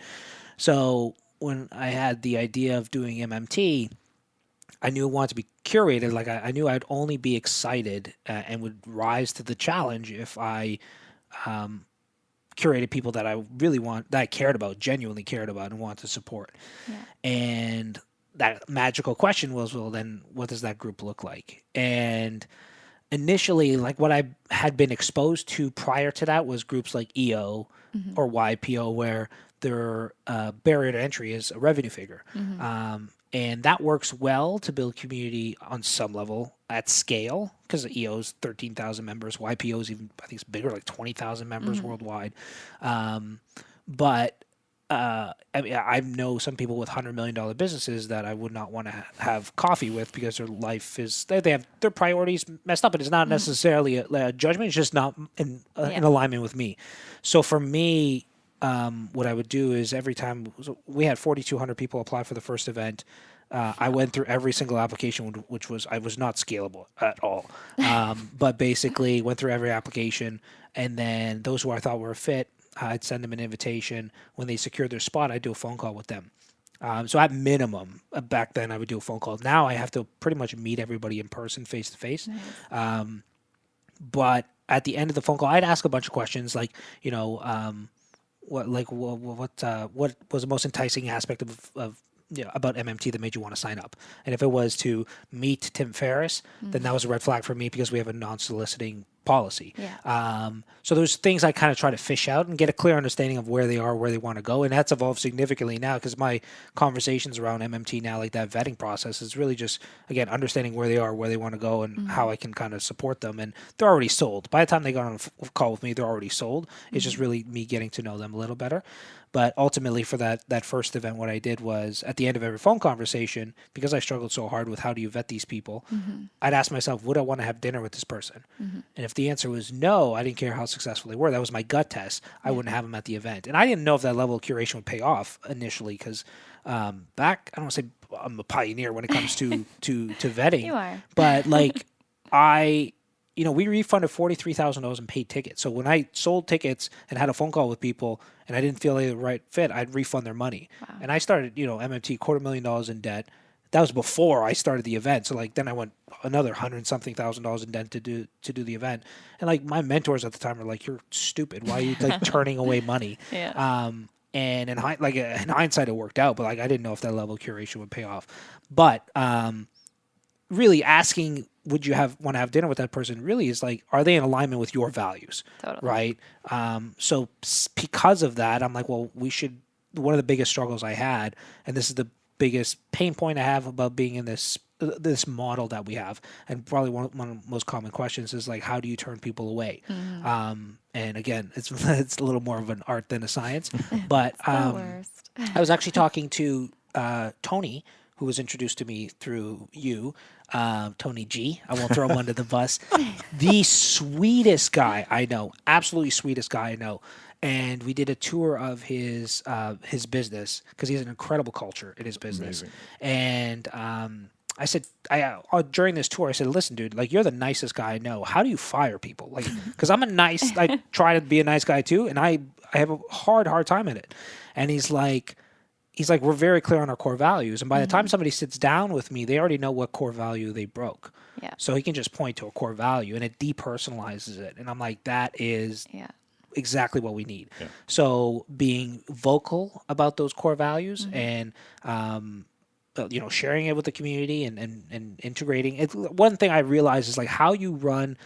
So when I had the idea of doing MMT, I knew it wanted to be curated. Like I knew I'd only be excited and would rise to the challenge if I curated people that I cared about, genuinely cared about, and wanted to support. And that magical question was, well, then what does that group look like? And initially, like what I had been exposed to prior to that was groups like EO or YPO, where their barrier to entry is a revenue figure. And that works well to build community on some level at scale, because EO's 13,000 members, YPO's even, I think it's bigger, like 20,000 members worldwide. But I know some people with $100 million businesses that I would not want to have coffee with because their life is, they have their priorities messed up, and it's not necessarily a judgment. It's just not in alignment with me. So for me, what I would do is every time we had 4,200 people apply for the first event, I went through every single application, which was not scalable at all. But basically went through every application, and then those who I thought were a fit, I'd send them an invitation. When they secured their spot, I'd do a phone call with them. So at minimum, back then I would do a phone call. Now I have to pretty much meet everybody in person, face to face. But at the end of the phone call, I'd ask a bunch of questions like, what was the most enticing aspect of about MMT that made you want to sign up? And if it was to meet Tim Ferriss, then that was a red flag for me because we have a non-soliciting policy. So there's things I kind of try to fish out and get a clear understanding of where they are, where they want to go. And that's evolved significantly now because my conversations around MMT now, like that vetting process, is really just, again, understanding where they are, where they want to go, and how I can kind of support them. And they're already sold. By the time they got on a call with me, they're already sold. It's just really me getting to know them a little better. But ultimately for that first event, what I did was at the end of every phone conversation, because I struggled so hard with how do you vet these people, I'd ask myself, would I want to have dinner with this person? And if the answer was no, I didn't care how successful they were. That was my gut test. I wouldn't have them at the event. And I didn't know if that level of curation would pay off initially because back, I don't want to say I'm a pioneer when it comes to vetting. You are. But like we refunded $43,000 in paid tickets. So when I sold tickets and had a phone call with people and I didn't feel like the right fit, I'd refund their money. Wow. And I started, MMT $250,000 in debt. That was before I started the event. So like then I went another $100-something thousand in debt to do the event. And like my mentors at the time were like, "You're stupid. Why are you like turning away money?" And in hindsight, it worked out. But like I didn't know if that level of curation would pay off. But really asking, would you want to have dinner with that person, really is like, are they in alignment with your values? Totally. Right? So because of that, I'm like, well, one of the biggest struggles I had, and this is the biggest pain point I have about being in this model that we have, and probably one of the most common questions is like, how do you turn people away? And again, it's a little more of an art than a science. But I was actually talking to Tony, who was introduced to me through you, Tony G. I won't throw him under the bus. The sweetest guy I know, absolutely sweetest guy I know. And we did a tour of his business because he has an incredible culture in his business. Amazing. And I said, during this tour, I said, listen, dude, like you're the nicest guy I know. How do you fire people? Like, because I try to be a nice guy too, and I have a hard time at it. And he's like, he's like, we're very clear on our core values. And by the time somebody sits down with me, they already know what core value they broke. Yeah. So he can just point to a core value and it depersonalizes it. And I'm like, that is exactly what we need. Yeah. So being vocal about those core values and, sharing it with the community and integrating it. One thing I realized is like how you run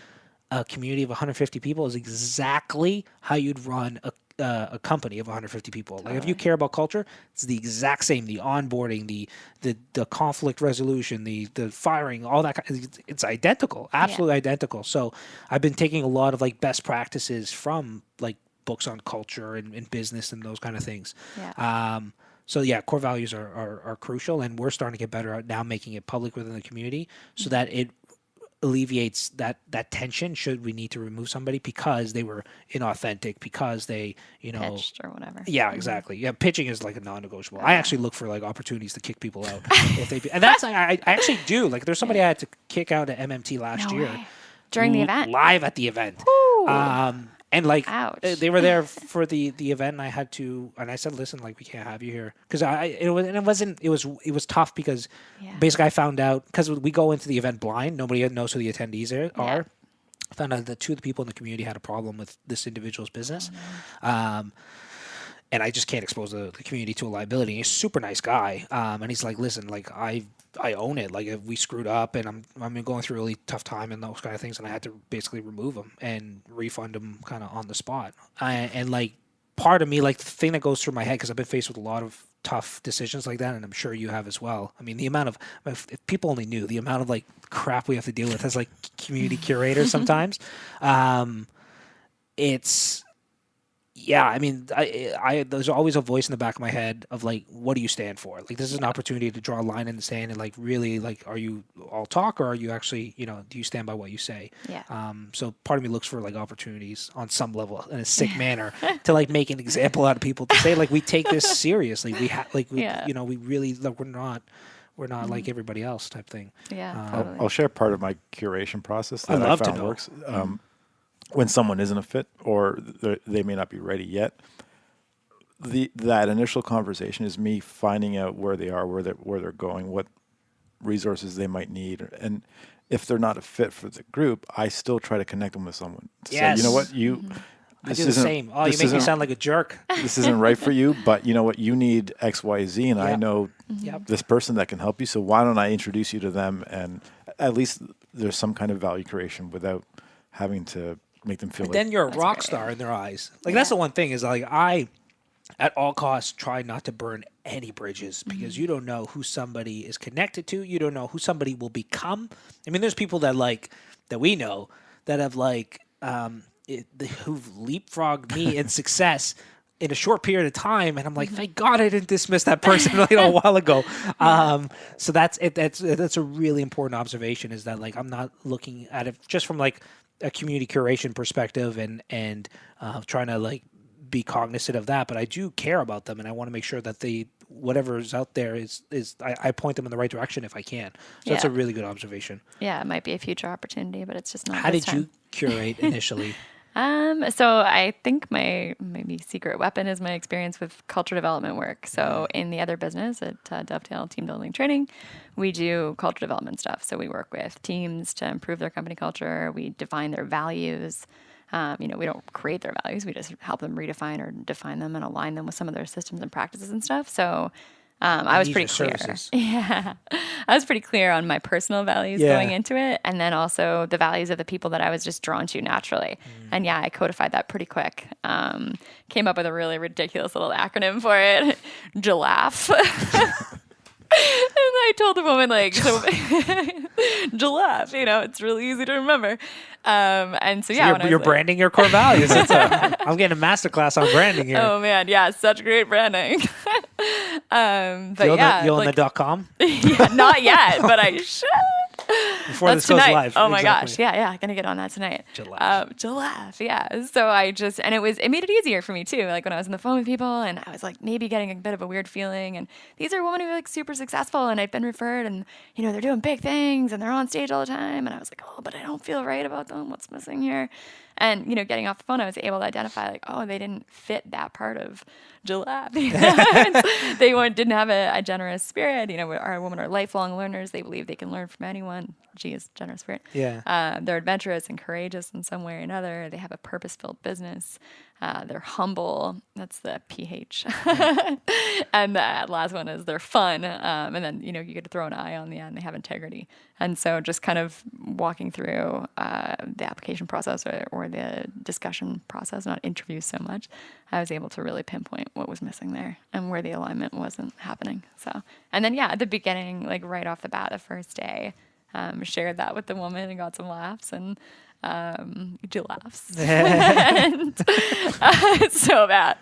a community of 150 people is exactly how you'd run a company of 150 people. Totally. Like if you care about culture, it's the exact same. The onboarding, the conflict resolution, the firing, all that. It's identical, absolutely identical. So I've been taking a lot of like best practices from like books on culture and business and those kind of things. Yeah. So core values are crucial, and we're starting to get better at now making it public within the community so that it alleviates that tension should we need to remove somebody because they were inauthentic, because they pitched or whatever. Yeah, exactly. Yeah, pitching is like a non-negotiable. I actually look for like opportunities to kick people out if they, and that's I actually do. Like there's somebody I had to kick out at MMT last year during the event, live at the event. And like they were there for the event, and I had to, and I said, "Listen, like we can't have you here," because it was tough because basically I found out because we go into the event blind, nobody knows who the attendees are. I found out that two of the people in the community had a problem with this individual's business, and I just can't expose the community to a liability. He's a super nice guy, and he's like, "Listen, like I own it. Like if we screwed up and I'm going through a really tough time and those kind of things, and I had to basically remove him and refund him kind of on the spot." And like part of me, like the thing that goes through my head, because I've been faced with a lot of tough decisions like that, and I'm sure you have as well. I mean, the amount of, if people only knew the amount of like crap we have to deal with as like community curators sometimes, it's. Yeah, I mean, I there's always a voice in the back of my head of like, what do you stand for? Like, this is an opportunity to draw a line in the sand and like really like, are you all talk or are you actually, do you stand by what you say? Yeah. So part of me looks for like opportunities on some level in a sick manner to like make an example out of people to say like we take this seriously. We have like we really like we're not like everybody else type thing. Yeah. Totally. I'll share part of my curation process that I found works. When someone isn't a fit or they may not be ready yet, that initial conversation is me finding out where they are, where they're going, what resources they might need, and if they're not a fit for the group, I still try to connect them with someone. To say, you know what, I do the same. Oh, you make me sound like a jerk. This isn't right for you, but you know what, you need X, Y, Z, and I know this person that can help you. So why don't I introduce you to them, and at least there's some kind of value creation without having to make them feel like then you're a rock star in their eyes. Like that's the one thing is like I at all costs try not to burn any bridges because you don't know who somebody is connected to. You don't know who somebody will become. I mean, there's people that like that we know that have like who've leapfrogged me in success in a short period of time, and I'm like, thank God I didn't dismiss that person like a while ago. So that's it. That's a really important observation. Is that like I'm not looking at it just from like a community curation perspective and trying to like be cognizant of that, but I do care about them and I want to make sure that whatever's out there is I point them in the right direction if I can. So that's a really good observation. Yeah, it might be a future opportunity, but it's just not. How did you curate initially? So I think my maybe secret weapon is my experience with culture development work. So in the other business at Dovetail Team Building Training, we do culture development stuff. So we work with teams to improve their company culture. We define their values. We don't create their values. We just help them redefine or define them and align them with some of their systems and practices and stuff. So I was pretty clear. Yeah. I was pretty clear on my personal values going into it. And then also the values of the people that I was just drawn to naturally. And I codified that pretty quick. Came up with a really ridiculous little acronym for it. JLAF. And I told the woman, like, so JLAF, it's really easy to remember. And so, you're branding your core values. I'm getting a masterclass on branding here. Oh, man. Yeah. Such great branding. But you own the .com? Yeah, not yet, but I should. Before this goes live. Oh my gosh. Yeah. Gonna get on that tonight. JLAF. Yeah. So it made it easier for me too. Like when I was on the phone with people and I was like maybe getting a bit of a weird feeling. And these are women who are like super successful and I'd been referred and, they're doing big things and they're on stage all the time. And I was like, oh, but I don't feel right about them. What's missing here? And, getting off the phone, I was able to identify like, oh, they didn't fit that part of Gillette. They didn't have a generous spirit. Our women are lifelong learners. They believe they can learn from anyone. Geez, generous spirit. Yeah. They're adventurous and courageous in some way or another. They have a purpose-filled business. They're humble. That's the PH. And the last one is they're fun. And then, you get to throw an I on the end. They have integrity. And so just kind of walking through the application process or the discussion process, not interviews so much, I was able to really pinpoint what was missing there and where the alignment wasn't happening. So, and then, at the beginning, like right off the bat, the first day, shared that with the woman and got some laughs and laughs. And, it's so bad.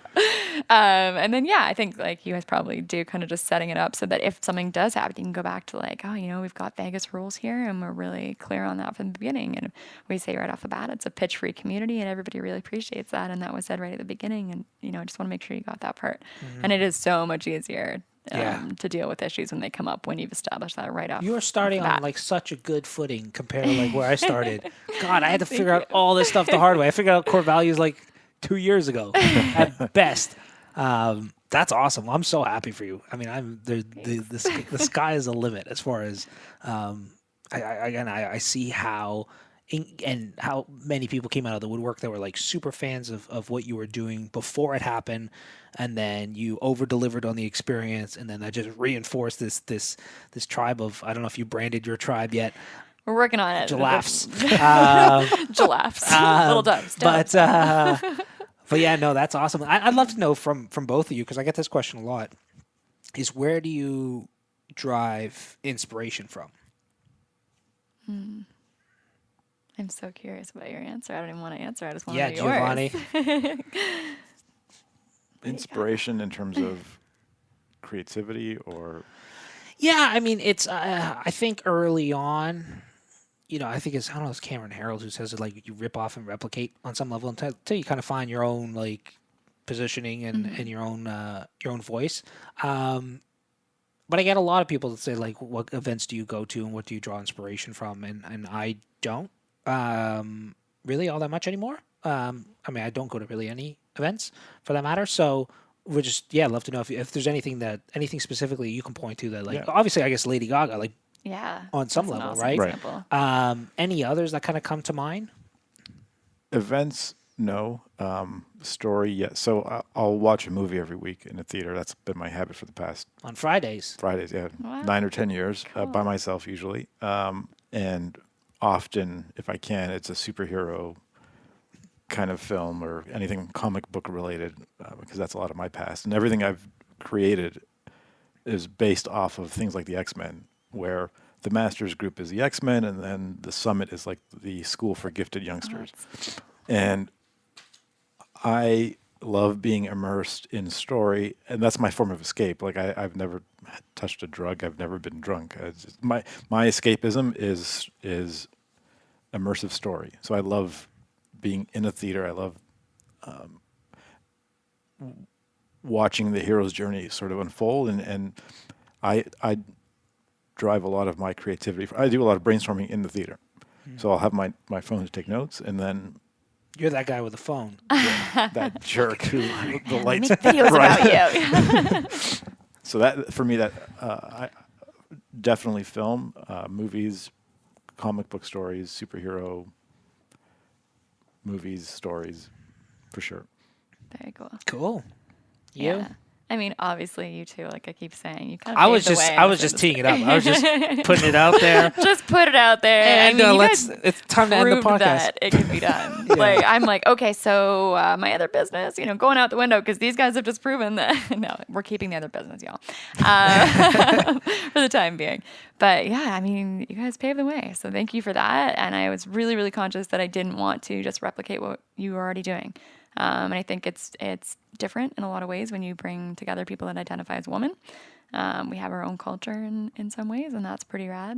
And then, I think like you guys probably do kind of just setting it up so that if something does happen, you can go back to like, oh, we've got Vegas rules here and we're really clear on that from the beginning. And we say right off the bat, it's a pitch-free community and everybody really appreciates that. And that was said right at the beginning. And, I just want to make sure you got that part. And it is so much easier to deal with issues when they come up when you've established that right off. You are starting on like such a good footing compared to like where I started. God, I had to figure out all this stuff the hard way. I figured out core values like 2 years ago at best. That's awesome. I'm so happy for you. I mean, the sky is the limit as far as I see how. And how many people came out of the woodwork that were like super fans of what you were doing before it happened, and then you over delivered on the experience, and then that just reinforced this tribe of, I don't know if you branded your tribe yet. We're working on it. Giraffes. Giraffes. Little doves. But yeah, no, that's awesome. I'd love to know from both of you, because I get this question a lot, is where do you drive inspiration from? I'm so curious about your answer. I don't even want to answer. I just want to know yours. Giovanni. Inspiration in terms of creativity or? Yeah, I mean, it's, I think early on, I think it's, I don't know, it's Cameron Harold who says it, like, you rip off and replicate on some level until you kind of find your own, like, positioning and your own voice. But I get a lot of people that say, like, what events do you go to and what do you draw inspiration from? And I don't. Really all that much anymore. I mean, I don't go to really any events for that matter. So we're just, love to know if there's anything specifically you can point to that, like, obviously, I guess Lady Gaga, like, on some level, awesome right? Example. Any others that kind of come to mind? Events, no. Story, yes. So I'll watch a movie every week in a theater. That's been my habit for the past. On Fridays, yeah. Wow. 9 or 10 years, Cool. by myself usually. And often, if I can, it's a superhero kind of film or anything comic book related, because that's a lot of my past. And everything I've created is based off of things like the X-Men, where the Masters group is the X-Men, and then the Summit is like the school for gifted youngsters. And I love being immersed in story, and that's my form of escape. Like I've never touched a drug. I've never been drunk. My escapism is immersive story. So I love being in a theater. I love watching the hero's journey sort of unfold, and I drive a lot of my creativity. I do a lot of brainstorming in the theater. So I'll have my phone to take notes, and then you're that guy with the phone. that jerk who the lights. Make videos about you. So that for me, that I definitely film, movies, comic book stories, superhero movies, stories, for sure. Very cool. Cool. You? Yeah. I mean, obviously, you too. Like I keep saying, you kind of. I was just teeing it up. I was just putting it out there. Just put it out there. And I mean, it's time to end the podcast. That it can be done. Like I'm like, okay, so my other business, going out the window because these guys have just proven that. No, we're keeping the other business, y'all, for the time being. But yeah, I mean, you guys paved the way, so thank you for that. And I was really, really conscious that I didn't want to just replicate what you were already doing. And I think it's different in a lot of ways when you bring together people that identify as women. We have our own culture in some ways, and that's pretty rad.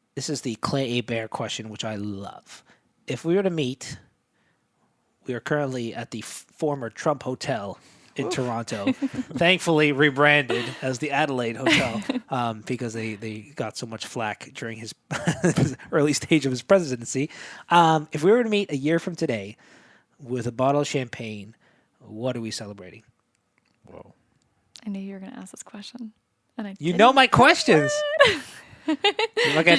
This is the Clay A. Bear question, which I love. If we were to meet, we are currently at the former Trump Hotel in Toronto, thankfully rebranded as the Adelaide Hotel because they got so much flack during his early stage of his presidency. If we were to meet a year from today with a bottle of champagne, what are we celebrating? Whoa. I knew you were going to ask this question. And I You know my questions. Did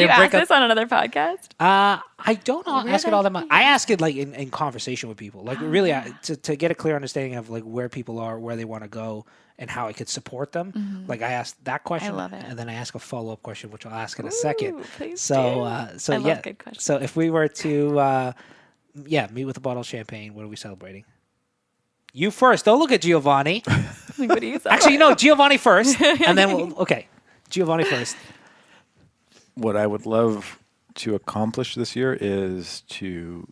you ask this on another podcast? I don't ask it all that much. I ask it like in conversation with people, like really to get a clear understanding of like where people are, where they want to go, and how I could support them. Mm-hmm. Like I ask that question, I love it. and then I ask a follow up question, which I'll ask in a second. Please So, do. I love good questions. So if we were to, meet with a bottle of champagne, what are we celebrating? You first. Don't look at Giovanni. Like, what do you say? Actually, no, Giovanni first, and then Giovanni first. What I would love to accomplish this year is to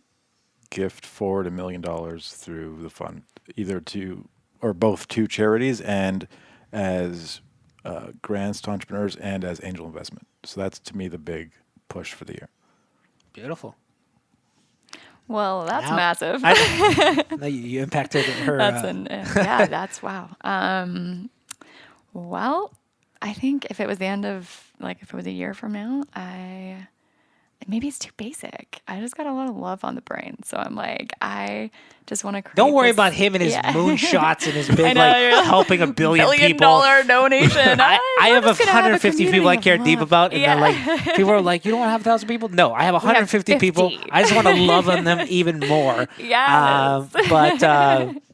gift forward $1 million through the fund, either to or both to charities and as grants to entrepreneurs and as angel investment. So that's to me the big push for the year. Beautiful. Well, that's massive. No, you impacted her. That's wow. Well, I think if it was the end of if it was a year from now, maybe it's too basic. I just got a lot of love on the brain, so I'm like, I just want to create. Don't worry about him and his moonshots and his big helping $1 billion people. $1 billion donation. I have 150 people I care deep about, and then people are like, you don't want to have 1,000 people? No, I have 150 people. I just want to love on them even more. Yes.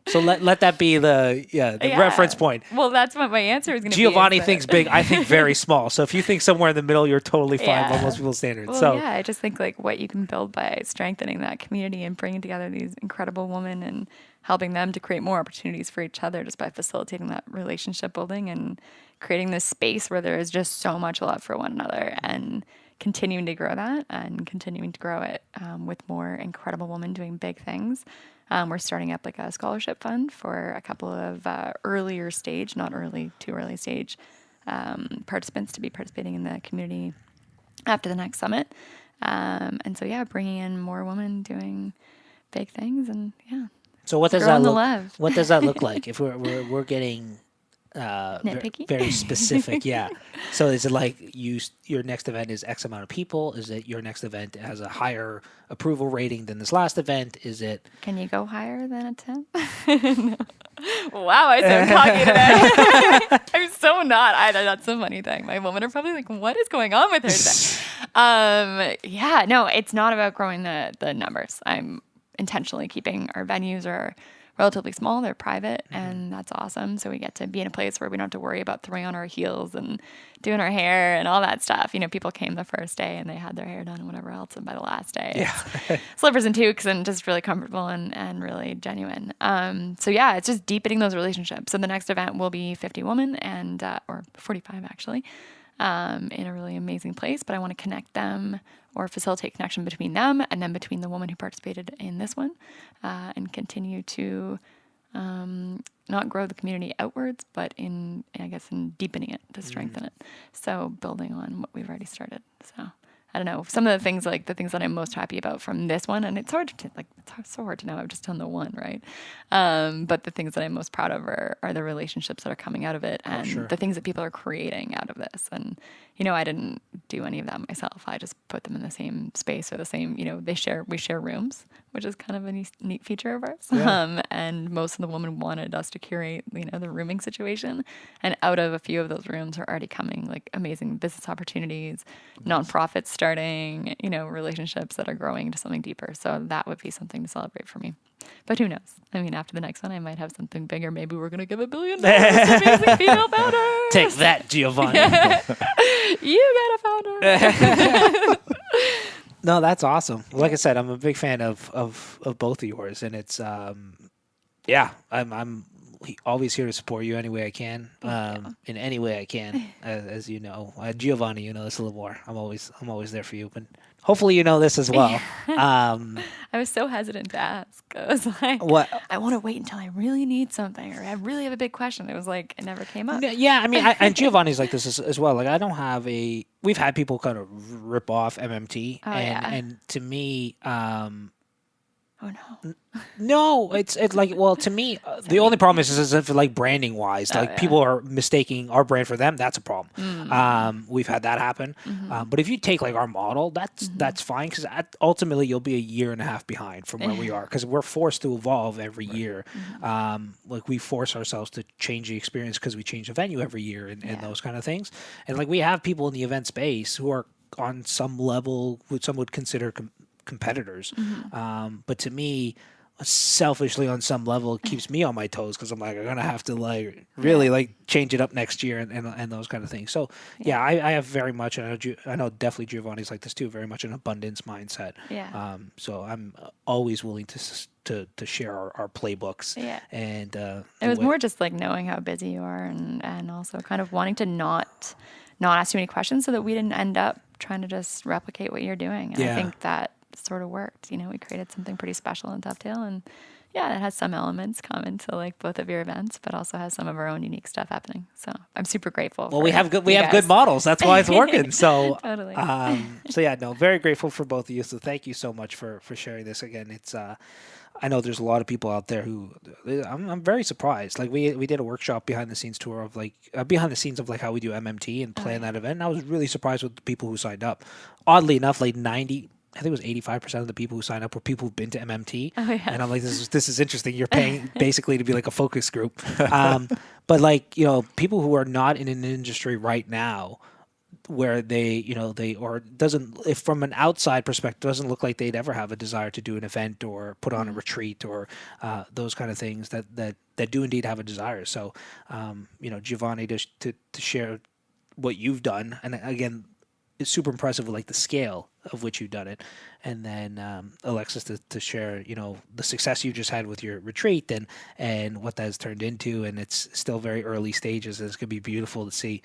So let that be the reference point. Well, that's what my answer is going to be. Giovanni thinks big. I think very small. So if you think somewhere in the middle, you're totally fine by most people's standards. Well, I just think like what you can build by strengthening that community and bringing together these incredible women and helping them to create more opportunities for each other just by facilitating that relationship building and creating this space where there is just so much love for one another and continuing to grow that and continuing to grow it with more incredible women doing big things. We're starting up like a scholarship fund for a couple of earlier stage, not early, too early stage participants to be participating in the community after the next summit. And so, bringing in more women doing big things and So what does that look? What does that look like if we're getting nitpicky? Very specific? Yeah. So is it like your next event is X amount of people? Is it your next event has a higher approval rating than this last event? Is it? Can you go higher than a 10? No. Wow, I'm so cocky today. I'm so not. That's a funny thing. My women are probably like, what is going on with her today? No, it's not about growing the numbers. I'm intentionally keeping our venues are relatively small. They're private, and that's awesome. So we get to be in a place where we don't have to worry about throwing on our heels and doing our hair and all that stuff. You know, people came the first day and they had their hair done and whatever else, and by the last day, slippers and toques and just really comfortable and really genuine. It's just deepening those relationships. So the next event will be 50 women and or 45 actually, in a really amazing place. But I want to connect them or facilitate connection between them and then between the woman who participated in this one, and continue to not grow the community outwards, but in deepening it to strengthen it. So building on what we've already started. So I don't know, some of the things that I'm most happy about from this one, and it's so hard to know. I've just done the one, right? But the things that I'm most proud of are the relationships that are coming out of it and the things that people are creating out of this. And, I didn't do any of that myself. I just put them in the same space or the same, we share rooms, which is kind of a neat feature of ours. Yeah. And most of the women wanted us to curate, the rooming situation. And out of a few of those rooms are already coming like amazing business opportunities, nonprofits starting, relationships that are growing to something deeper. So that would be something to celebrate for me. But who knows? I mean, after the next one, I might have something bigger. Maybe we're going to give $1 billion to amazing female founders. Take that, Giovanni. You got a founder. No, that's awesome. Like I said, I'm a big fan of both of yours, and it's I'm always here to support you any way I can, in any way I can. As you know, Giovanni, you know this a little more. I'm always there for you, but hopefully you know this as well. I was so hesitant to ask. ask. It was like, What? I want to wait until I really need something or I really have a big question. It was like, it never came up. Yeah, I mean, and Giovanni's like this as well. Like, I don't have we've had people kind of rip off MMT, and to me, Oh no. no, it's like, well, to me, the only problem is if like branding wise, like people are mistaking our brand for them. That's a problem. We've had that happen. But if you take like our model, that's fine, because ultimately you'll be a year and a half behind from where we are, because we're forced to evolve every year. Like, we force ourselves to change the experience because we change the venue every year and those kind of things. And like, we have people in the event space who are on some level what some would consider competitors. But to me, selfishly, on some level, it keeps me on my toes, because I'm like, I'm gonna have to like really like change it up next year and those kind of things. So I have very much, and I know definitely Giovanni's like this too, very much an abundance mindset. So I'm always willing to share our playbooks. And it was more just like knowing how busy you are, and also kind of wanting to not ask too many questions, so that we didn't end up trying to just replicate what you're doing. And I think that sort of worked. You know, we created something pretty special in Dovetail, and it has some elements common to like both of your events, but also has some of our own unique stuff happening. So I'm super grateful. Well, we have good models. That's why it's working. So totally. Very grateful for both of you. So thank you so much for sharing this again. It's I know there's a lot of people out there who I'm very surprised. Like, we did a workshop behind the scenes tour of like behind the scenes of like how we do MMT and plan that event. And I was really surprised with the people who signed up. Oddly enough, like 90. I think it was 85% of the people who signed up were people who've been to MMT. And I'm like, this is interesting. You're paying basically to be like a focus group. But like, you know, people who are not in an industry right now where if from an outside perspective, doesn't look like they'd ever have a desire to do an event or put on a retreat or those kind of things that do indeed have a desire. So, Giovanni, to share what you've done. And again, it's super impressive with like the scale of which you've done it. And then Alexis to share, the success you just had with your retreat and what that has turned into. And it's still very early stages. And it's going to be beautiful to see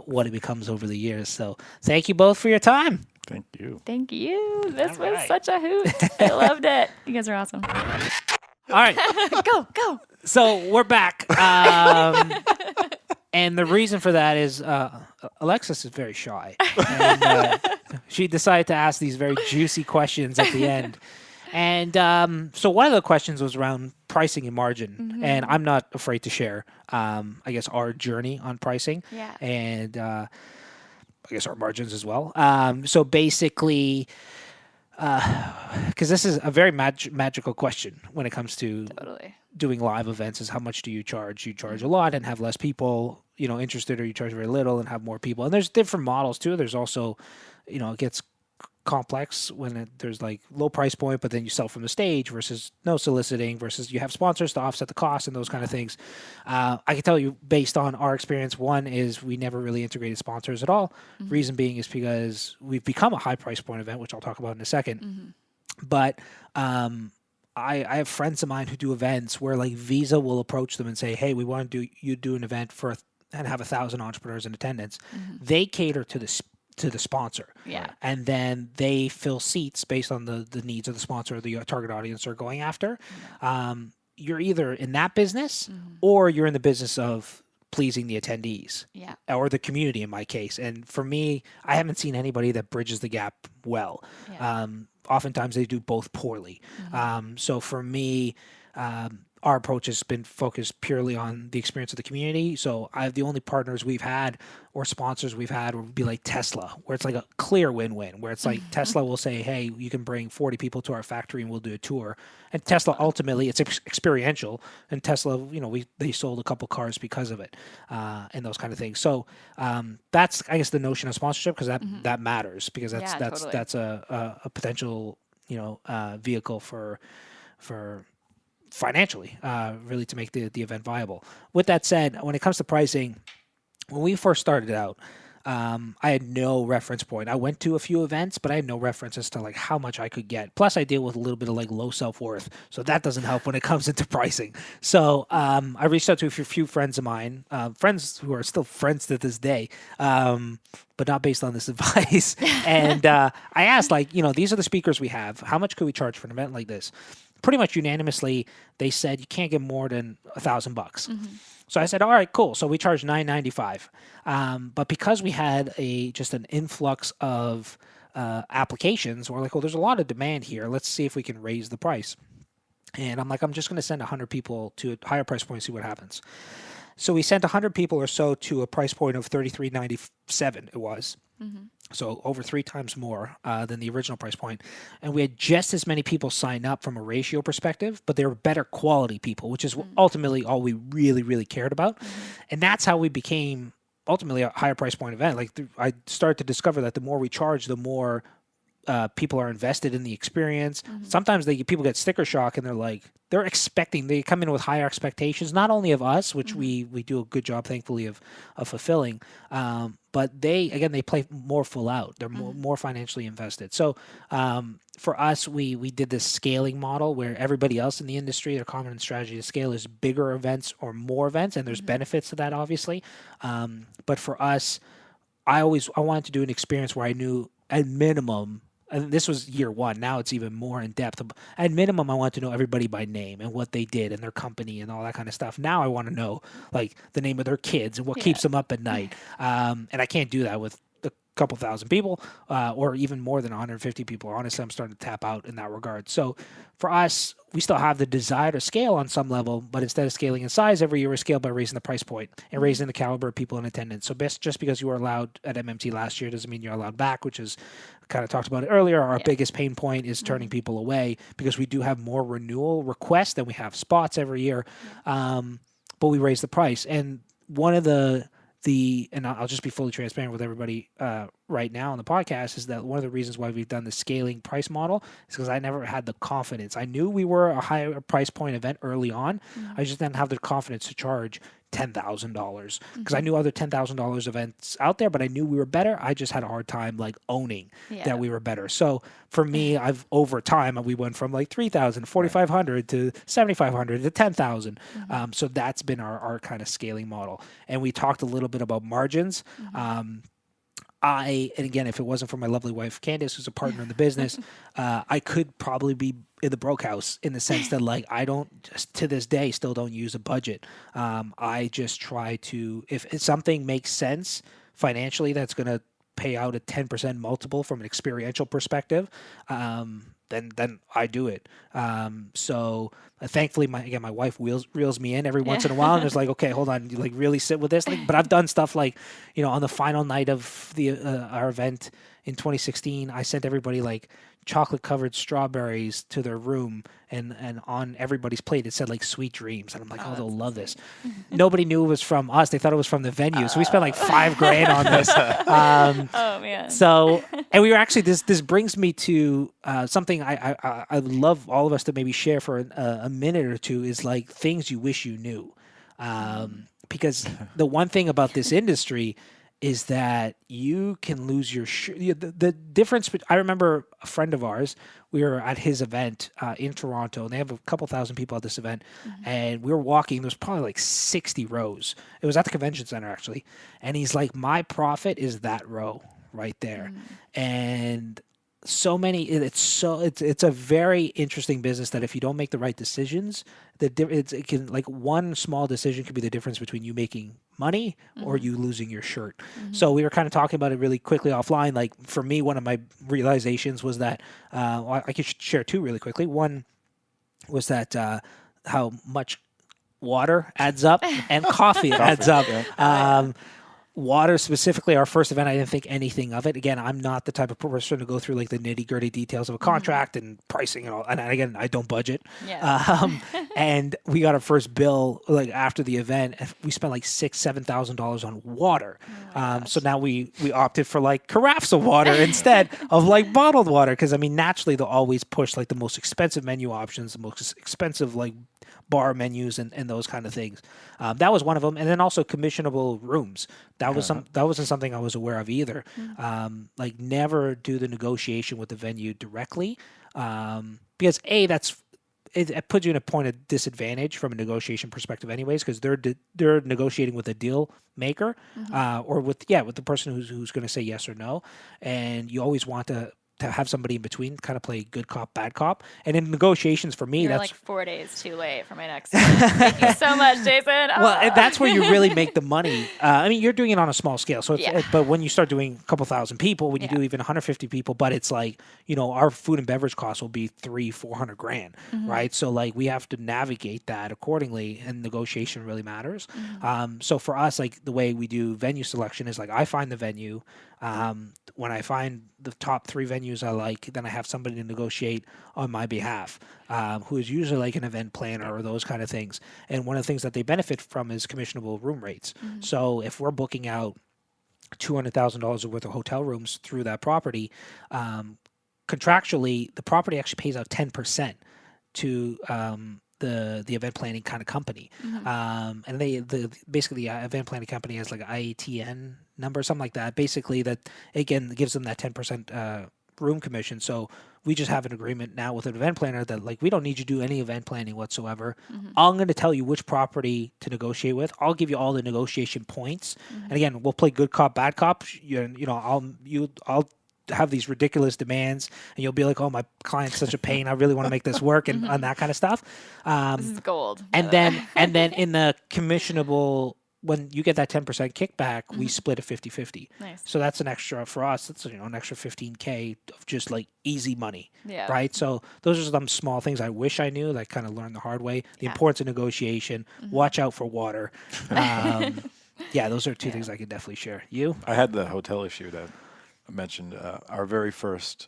what it becomes over the years. So thank you both for your time. Thank you. Thank you. This was such a hoot. I loved it. You guys are awesome. All right. Go. So we're back. And the reason for that is Alexis is very shy. And she decided to ask these very juicy questions at the end. And so one of the questions was around pricing and margin. And I'm not afraid to share, I guess, our journey on pricing. And I guess our margins as well. So basically, because this is a very magical question when it comes to doing live events, is how much do you charge? You charge a lot and have less people, interested, or you charge very little and have more people. And there's different models too. There's also, it gets complex when there's like low price point, but then you sell from the stage versus no soliciting versus you have sponsors to offset the cost and those kind of things. I can tell you based on our experience, one is we never really integrated sponsors at all. Reason being is because we've become a high price point event, which I'll talk about in a second. But I have friends of mine who do events where like Visa will approach them and say, hey, we want to do an event and have 1,000 entrepreneurs in attendance. They cater to the sponsor. And then they fill seats based on the needs of the sponsor or the target audience they're going after. You're either in that business or you're in the business of pleasing the attendees or the community in my case. And for me, I haven't seen anybody that bridges the gap well. Oftentimes they do both poorly. So for me, our approach has been focused purely on the experience of the community. So the only partners we've had or sponsors we've had would be like Tesla, where it's like a clear win-win, where it's like Tesla will say, hey, you can bring 40 people to our factory and we'll do a tour. And Tesla, ultimately, it's experiential. And Tesla, they sold a couple cars because of it and those kind of things. So that's, I guess, the notion of sponsorship, because that matters, because that's a potential, vehicle for financially, really to make the event viable. With that said, when it comes to pricing, when we first started out, I had no reference point. I went to a few events, but I had no reference as to like how much I could get. Plus, I deal with a little bit of like low self-worth, so that doesn't help when it comes into pricing. So I reached out to a few friends of mine, friends who are still friends to this day, but not based on this advice. And I asked, like, these are the speakers we have. How much could we charge for an event like this? pretty much unanimously, they said you can't get more than $1,000. So I said, all right, cool. So we charged $995. But because we had just an influx of applications, we're like, well, there's a lot of demand here. Let's see if we can raise the price. And I'm like, I'm just going to send 100 people to a higher price point and see what happens. So we sent 100 people or so to a price point of $33.97. It was. So over 3 times more than the original price point. And we had just as many people sign up from a ratio perspective, but they were better quality people, which is ultimately all we really, really cared about. And that's how we became ultimately a higher price point event. Like I started to discover that the more we charge, the more people are invested in the experience. Sometimes people get sticker shock and they come in with higher expectations, not only of us, which we do a good job, thankfully, of fulfilling, but they play more full out. They're more financially invested. So for us, we did this scaling model where everybody else in the industry, their common strategy to scale is bigger events or more events, and there's benefits to that, obviously. But for us, I wanted to do an experience where I knew at minimum, and this was year 1. Now it's even more in depth. At minimum, I want to know everybody by name and what they did and their company and all that kind of stuff. Now I want to know like the name of their kids and what keeps them up at night. And I can't do that with a couple thousand people or even more than 150 people. Honestly, I'm starting to tap out in that regard. So for us, we still have the desire to scale on some level, but instead of scaling in size every year, we scale by raising the price point and raising the caliber of people in attendance. So just because you were allowed at MMT last year doesn't mean you're allowed back, which is kind of talked about it earlier. Our biggest pain point is turning people away because we do have more renewal requests than we have spots every year. But we raise the price. And one of and I'll just be fully transparent with everybody right now on the podcast, is that one of the reasons why we've done the scaling price model is because I never had the confidence. I knew we were a higher price point event early on. I just didn't have the confidence to charge $10,000 because I knew other $10,000 events out there, but I knew we were better. I just had a hard time like owning that we were better. So for me, over time, we went from like 3,000, 4,500 to 7,500 to 10,000. So that's been our kind of scaling model. And we talked a little bit about margins. And again, if it wasn't for my lovely wife, Candace, who's a partner in the business, I could probably be in the broke house in the sense that like, I just to this day still don't use a budget. I just try to, if something makes sense financially, that's going to pay out a 10% multiple from an experiential perspective, then I do it. So thankfully, my wife reels me in every once in a while, and it's like, okay, hold on, you like really sit with this. Like, but I've done stuff like, on the final night of our event in 2016, I sent everybody like chocolate covered strawberries to their room, and on everybody's plate it said like sweet dreams, and I'm like, they'll love this. Nobody knew it was from us. They thought it was from the venue, so we spent like $5,000 on this. Oh man. So, and we were actually, this brings me to something I would love all of us to maybe share for a minute or two, is like things you wish you knew, because the one thing about this industry is that you can lose your the difference. I remember a friend of ours, we were at his event in Toronto, and they have a couple thousand people at this event, and we were walking. There's probably like 60 rows. It was at the convention center, actually. And he's like, my profit is that row right there. And so many, it's a very interesting business that if you don't make the right decisions, it can, like, one small decision could be the difference between you making money or you losing your shirt. So we were kind of talking about it really quickly offline. Like, for me, one of my realizations was that I could share two really quickly. One was that how much water adds up and coffee adds up. Water specifically, our first event, I didn't think anything of it. Again, I'm not the type of person to go through like the nitty gritty details of a contract and pricing and all. And again, I don't budget. And we got our first bill like after the event. We spent like $6,000-$7,000 on water. So now we opted for like carafes of water instead of like bottled water, because I mean, naturally they'll always push like the most expensive menu options, the most expensive like bar menus and those kind of things. That was one of them. And then also commissionable rooms. That wasn't something I was aware of either. Like, never do the negotiation with the venue directly. Because it puts you in a point of disadvantage from a negotiation perspective anyways, because they're negotiating with a deal maker or with the person who's going to say yes or no. And you always want to to have somebody in between, kind of play good cop, bad cop. And in negotiations for me, You're that's like 4 days too late for my next one. Thank you so much, Jason. well, and that's where you really make the money. I mean, you're doing it on a small scale, so Yeah. but when you start doing a couple thousand people, when you do even 150 people, but it's like, our food and beverage costs will be $300,000-400,000 grand, right? So like we have to navigate that accordingly, and negotiation really matters. So for us, like the way we do venue selection is like I find the venue. When I find the top 3 venues I like, then I have somebody to negotiate on my behalf, who is usually like an event planner or those kind of things. And one of the things that they benefit from is commissionable room rates. So if we're booking out $200,000 worth of hotel rooms through that property, contractually, the property actually pays out 10% to the event planning kind of company. And basically the event planning company has like an IATN number, something like that. Basically that, again, gives them that 10% room commission. So we just have an agreement now with an event planner that like, we don't need you to do any event planning whatsoever. I'm going to tell you which property to negotiate with. I'll give you all the negotiation points. And again, we'll play good cop, bad cop. I'll have these ridiculous demands, and you'll be like, "Oh, my client's such a pain. I really want to make this work," and that kind of stuff. This is gold. And then in the commissionable, when you get that 10% kickback, we split it 50-50. Nice. So that's an extra for us. That's an extra $15K of just like easy money. Yeah. Right. So those are some small things I wish I knew that I kind of learned the hard way. The importance of negotiation. Watch out for water. Those are two things I could definitely share. You? I had the hotel issue that I mentioned. Our very first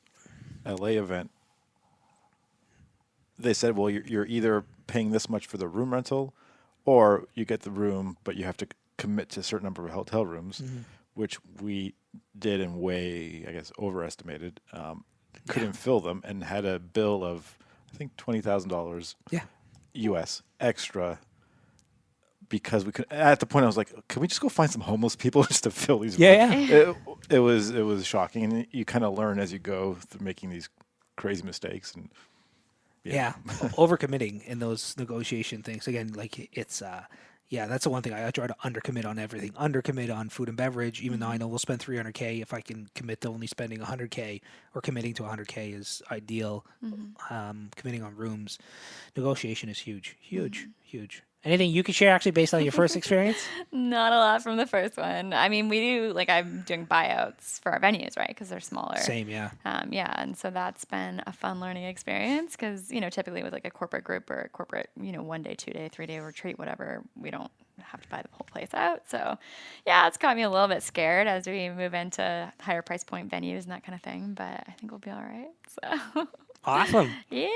LA event, they said, well, you're either paying this much for the room rental, or you get the room, but you have to commit to a certain number of hotel rooms, which we did and way, I guess, overestimated. Couldn't fill them and had a bill of, I think, $20,000 US extra, because we could. At the point, I was like, "Can we just go find some homeless people just to fill these?" It was shocking, and you kind of learn as you go through making these crazy mistakes. And overcommitting in those negotiation things. Again, like it's that's the one thing I try to undercommit on everything. Undercommit on food and beverage, even though I know we'll spend $300K. If I can commit to only spending $100K, or committing to $100K is ideal. Committing on rooms, negotiation is huge. Anything you could share actually based on your first experience? Not a lot from the first one. I mean, we do, like, I'm doing buyouts for our venues, right? Because they're smaller. Same, yeah. And so that's been a fun learning experience because, typically with like a corporate group or a corporate, 1 day, 2 day, 3 day retreat, whatever, we don't have to buy the whole place out. So yeah, it's got me a little bit scared as we move into higher price point venues and that kind of thing, but I think we'll be all right. So awesome. Yeah.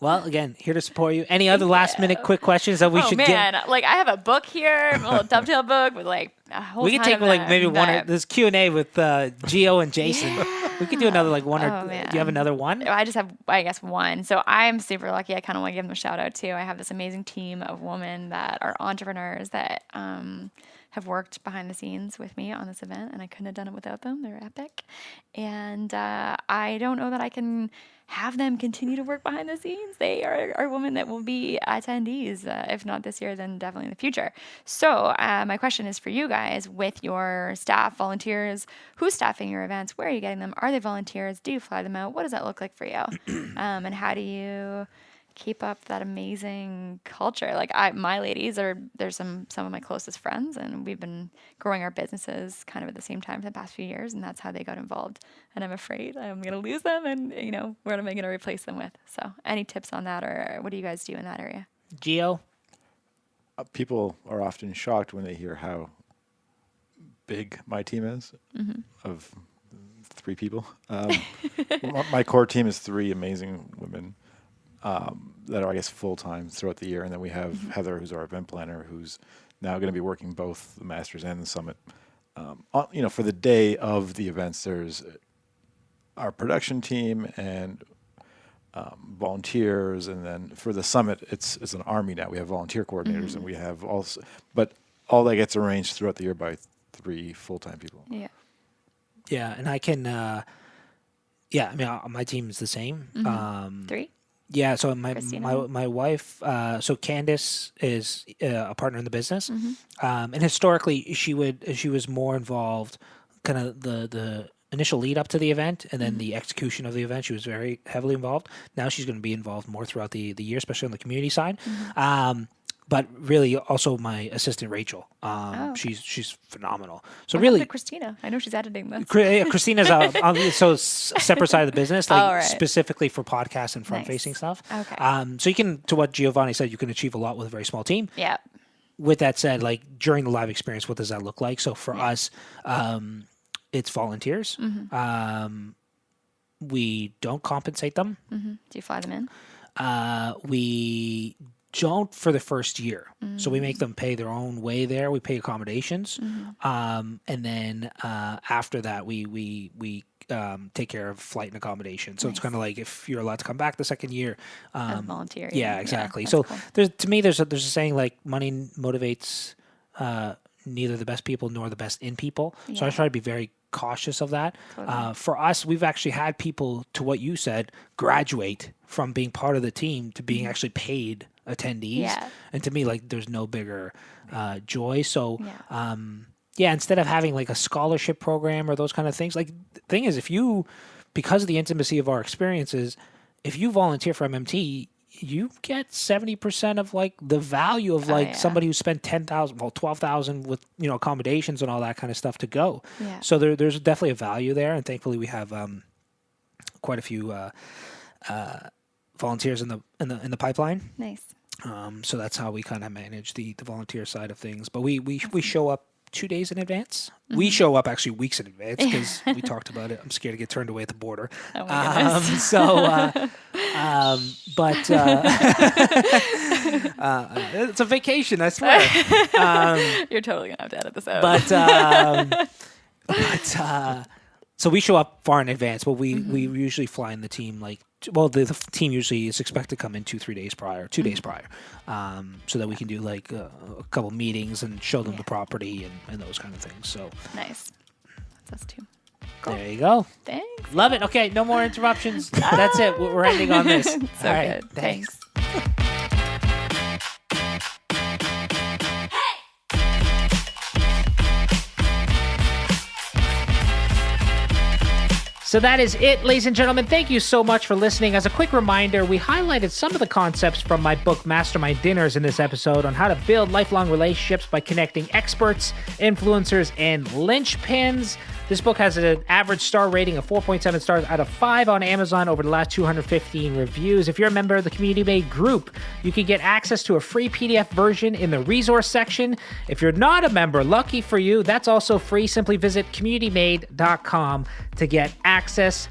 Well, again, here to support you. Any other last minute quick questions that we should get? Like I have a book here, a little Dovetail book with like a whole. We could take like maybe one or this Q&A with Gio and Jason. We could do another like one or. Do you have another one? I just have, I guess, one. So I'm super lucky. I kind of want to give them a shout out too. I have this amazing team of women that are entrepreneurs that have worked behind the scenes with me on this event, and I couldn't have done it without them. They're epic, and I don't know that I can have them continue to work behind the scenes. They are women that will be attendees, if not this year, then definitely in the future. So my question is for you guys, with your staff, volunteers, who's staffing your events? Where are you getting them? Are they volunteers? Do you fly them out? What does that look like for you? And how do you keep up that amazing culture? Like my ladies they're some of my closest friends, and we've been growing our businesses kind of at the same time for the past few years, and that's how they got involved. And I'm afraid I'm going to lose them, and what am I going to replace them with? So any tips on that, or what do you guys do in that area? Gio? People are often shocked when they hear how big my team is, of 3 people. My core team is 3 amazing women that are, I guess, full-time throughout the year. And then we have Heather, who's our event planner, who's now going to be working both the Masters and the Summit. For the day of the events, there's our production team and volunteers. And then for the Summit, it's an army now. We have volunteer coordinators, and we have also, but all that gets arranged throughout the year by 3 full-time people. Yeah. Yeah, and I can, my team is the same. 3? Yeah, so my wife, so Candace is a partner in the business, and historically she was more involved, kind of the initial lead up to the event and then the execution of the event. She was very heavily involved. Now she's going to be involved more throughout the year, especially on the community side. But really, also my assistant Rachel. She's phenomenal. So What really, happened to Christina, I know she's editing this. Christina's separate side of the business, specifically for podcasts and front-facing stuff. Okay. So you can, to what Giovanni said, you can achieve a lot with a very small team. Yeah. With that said, like during the live experience, what does that look like? So for us, it's volunteers. We don't compensate them. Do you fly them in? We don't for the first year. So we make them pay their own way there. We pay accommodations. And then after that, we take care of flight and accommodation. So it's kind of like if you're allowed to come back the second year. As a volunteer. Yeah, exactly. Yeah, so cool. to me, there's a saying like money motivates neither the best people nor the best in people. So I try to be very cautious of that. Totally. For us, we've actually had people, to what you said, graduate from being part of the team to being actually paid attendees. Yeah. And to me, like, there's no bigger joy. So, instead of having like a scholarship program or those kind of things, like the thing is, because of the intimacy of our experiences, if you volunteer for MMT, you get 70% of like the value of somebody who spent $12,000 with accommodations and all that kind of stuff to go. Yeah. So there's definitely a value there, and thankfully we have quite a few volunteers in the pipeline. Nice. So that's how we kind of manage the volunteer side of things. But we show up 2 days in advance. We show up actually weeks in advance because we talked about it. I'm scared to get turned away at the border. Oh my goodness. But it's a vacation, I swear. You're totally gonna have to edit this out. So we show up far in advance, but we usually fly in the team the team usually is expected to come in 2 days prior, so that we can do like a couple meetings and show them the property and those kind of things. So nice. That's us too. Cool. There you go. Thanks. Love it. Okay, no more interruptions. That's it. We're ending on this. So All right. good. Thanks. So that is it, ladies and gentlemen. Thank you so much for listening. As a quick reminder, we highlighted some of the concepts from my book, Mastermind Dinners, in this episode on how to build lifelong relationships by connecting experts, influencers, and linchpins. This book has an average star rating of 4.7 stars out of 5 on Amazon over the last 215 reviews. If you're a member of the Community Made group, you can get access to a free PDF version in the resource section. If you're not a member, lucky for you, that's also free. Simply visit communitymade.com to get access.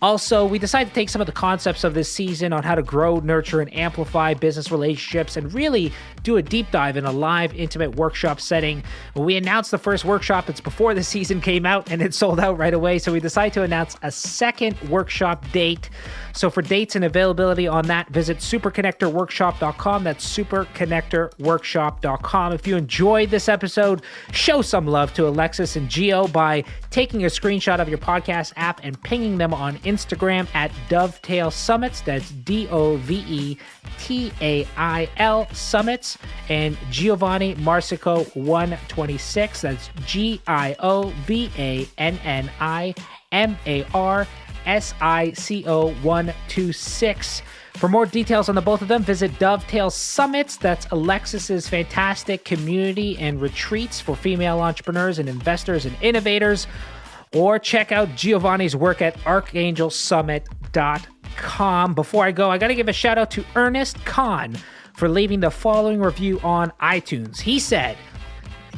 Also, we decided to take some of the concepts of this season on how to grow, nurture, and amplify business relationships and really do a deep dive in a live, intimate workshop setting. When we announced the first workshop, it's before the season came out and it sold out right away. So we decided to announce a second workshop date. So for dates and availability on that, visit superconnectorworkshop.com. That's superconnectorworkshop.com. If you enjoyed this episode, show some love to Alexis and Gio by taking a screenshot of your podcast app and pinging them on Instagram at Dovetail Summits. That's Dovetail Summits. And Giovanni Marsico 126. That's GIOVANNIMARSICO 126. For more details on the both of them, visit Dovetail Summits. That's Alexis's fantastic community and retreats for female entrepreneurs and investors and innovators. Or check out Giovanni's work at archangelsummit.com. Before I go, I got to give a shout out to Ernest Kahn for leaving the following review on iTunes. He said,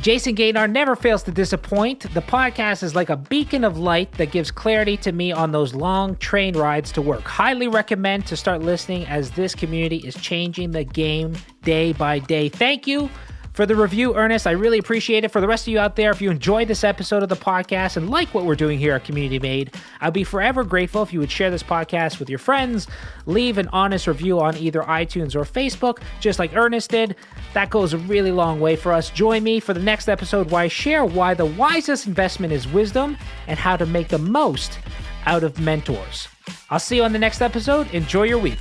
Jason Gaynor never fails to disappoint. The podcast is like a beacon of light that gives clarity to me on those long train rides to work. Highly recommend to start listening as this community is changing the game day by day. Thank you for the review, Ernest. I really appreciate it. For the rest of you out there, if you enjoyed this episode of the podcast and like what we're doing here at Community Made, I'd be forever grateful if you would share this podcast with your friends, leave an honest review on either iTunes or Facebook, just like Ernest did. That goes a really long way for us. Join me for the next episode where I share why the wisest investment is wisdom and how to make the most out of mentors. I'll see you on the next episode. Enjoy your week.